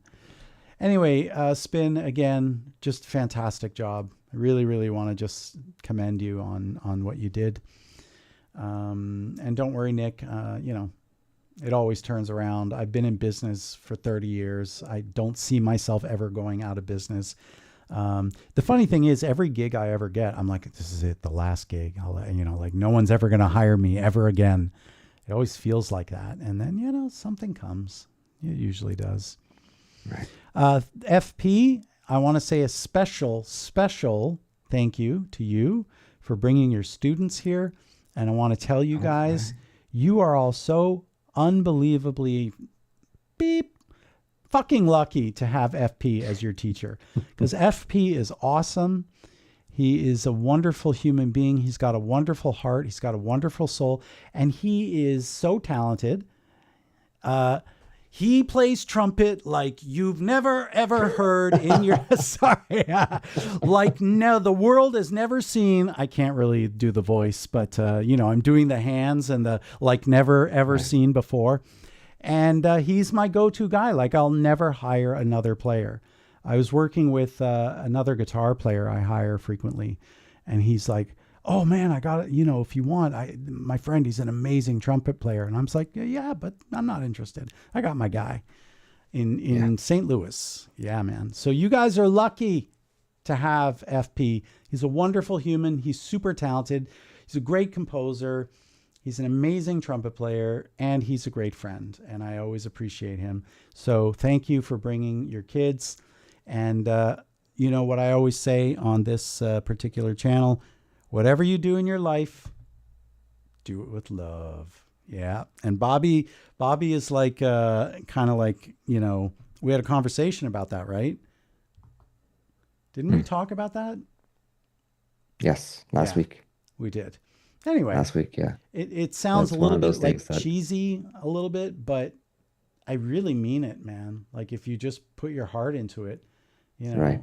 Anyway, Spin, again, just fantastic job. I really, really want to just commend you on what you did. And don't worry, Nick, it always turns around. I've been in business for 30 years. I don't see myself ever going out of business. The funny thing is, every gig I ever get, I'm like, this is it, the last gig. Like no one's ever going to hire me ever again. It always feels like that. And then, something comes. It usually does. Right. FP, I want to say a special thank you to you for bringing your students here. And I want to tell you guys, you are all so unbelievably fucking lucky to have FP as your teacher, because FP is awesome. He is a wonderful human being. He's got a wonderful heart. He's got a wonderful soul, and he is so talented. He plays trumpet like you've never, ever heard in your, the world has never seen. I can't really do the voice, but, I'm doing the hands and the like never, ever seen before. And he's my go-to guy. Like, I'll never hire another player. I was working with another guitar player I hire frequently, and he's like, oh man, I got it. If you want, my friend, he's an amazing trumpet player. And I'm just like, yeah, but I'm not interested. I got my guy in St. Louis. Yeah, man. So you guys are lucky to have FP. He's a wonderful human. He's super talented. He's a great composer. He's an amazing trumpet player, and he's a great friend. And I always appreciate him. So thank you for bringing your kids. And what I always say on this particular channel, whatever you do in your life, do it with love. Yeah. And Bobby is like, kind of like, we had a conversation about that, right? Didn't we talk about that? Yes. Last week. We did. Anyway. Last week. Yeah. It sounds a little bit like cheesy a little bit, but I really mean it, man. Like if you just put your heart into it, right.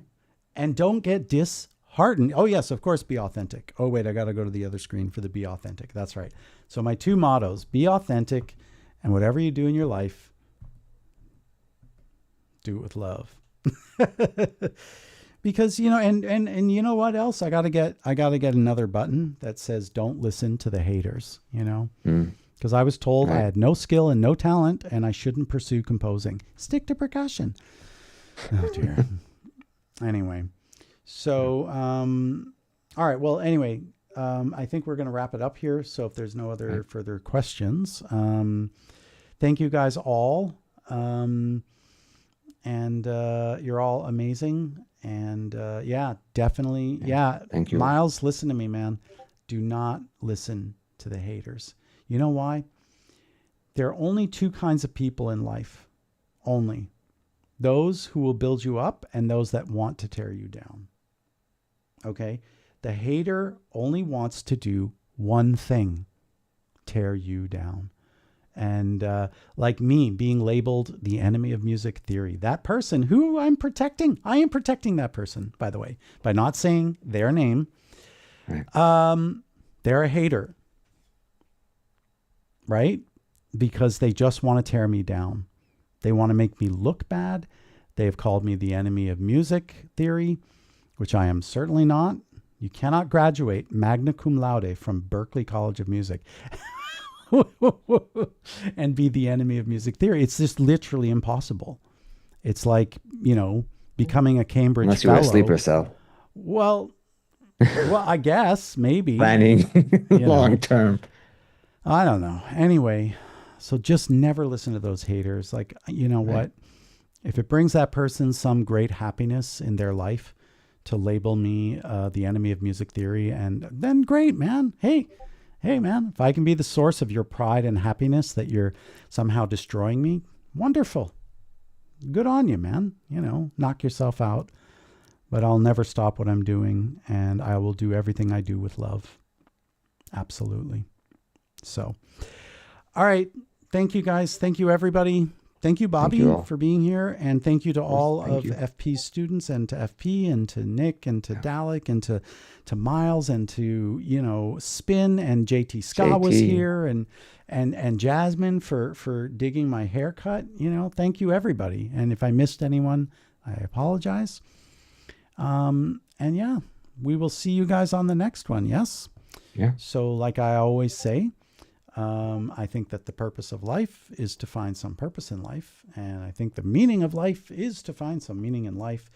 And don't get disheartened. Oh yes, of course, be authentic. Oh wait, I got to go to the other screen for the be authentic. That's right. So my two mottos: be authentic, and whatever you do in your life, do it with love. Because and you know what else? I gotta get another button that says don't listen to the haters. Because I was told I had no skill and no talent, and I shouldn't pursue composing. Stick to percussion. Oh dear. Anyway, so, all right. Well, anyway, I think we're going to wrap it up here. So if there's no other further questions, thank you guys all. And you're all amazing. And definitely. Yeah. Thank you. Miles, listen to me, man. Do not listen to the haters. You know why? There are only two kinds of people in life. Only. Those who will build you up and those that want to tear you down. Okay? The hater only wants to do one thing: tear you down. And like me, being labeled the enemy of music theory, that person who I'm protecting, I am protecting that person, by the way, by not saying their name. Right. They're a hater. right? Because they just want to tear me down. They want to make me look bad. They have called me the enemy of music theory, which I am certainly not. You cannot graduate magna cum laude from Berklee College of Music and be the enemy of music theory. It's just literally impossible. It's like, becoming a Cambridge Unless you were a fellow. sleeper cell. Well, I guess maybe. Planning long term. I don't know. Anyway, so just never listen to those haters. Like, you know what? If it brings that person some great happiness in their life to label me the enemy of music theory, and then great, man. Hey, man, if I can be the source of your pride and happiness that you're somehow destroying me, wonderful. Good on you, man. Knock yourself out. But I'll never stop what I'm doing, and I will do everything I do with love. Absolutely. So, all right. Thank you, guys. Thank you, everybody. Thank you, Bobby, for being here. And thank you to all of FP's students, and to FP, and to Nick, and to Dalek, and to Miles, and to, Spin, and JT Scott was here, and Jasmine for digging my haircut. Thank you, everybody. And if I missed anyone, I apologize. And yeah, we will see you guys on the next one. Yes. Yeah. So like I always say, I think that the purpose of life is to find some purpose in life. And I think the meaning of life is to find some meaning in life.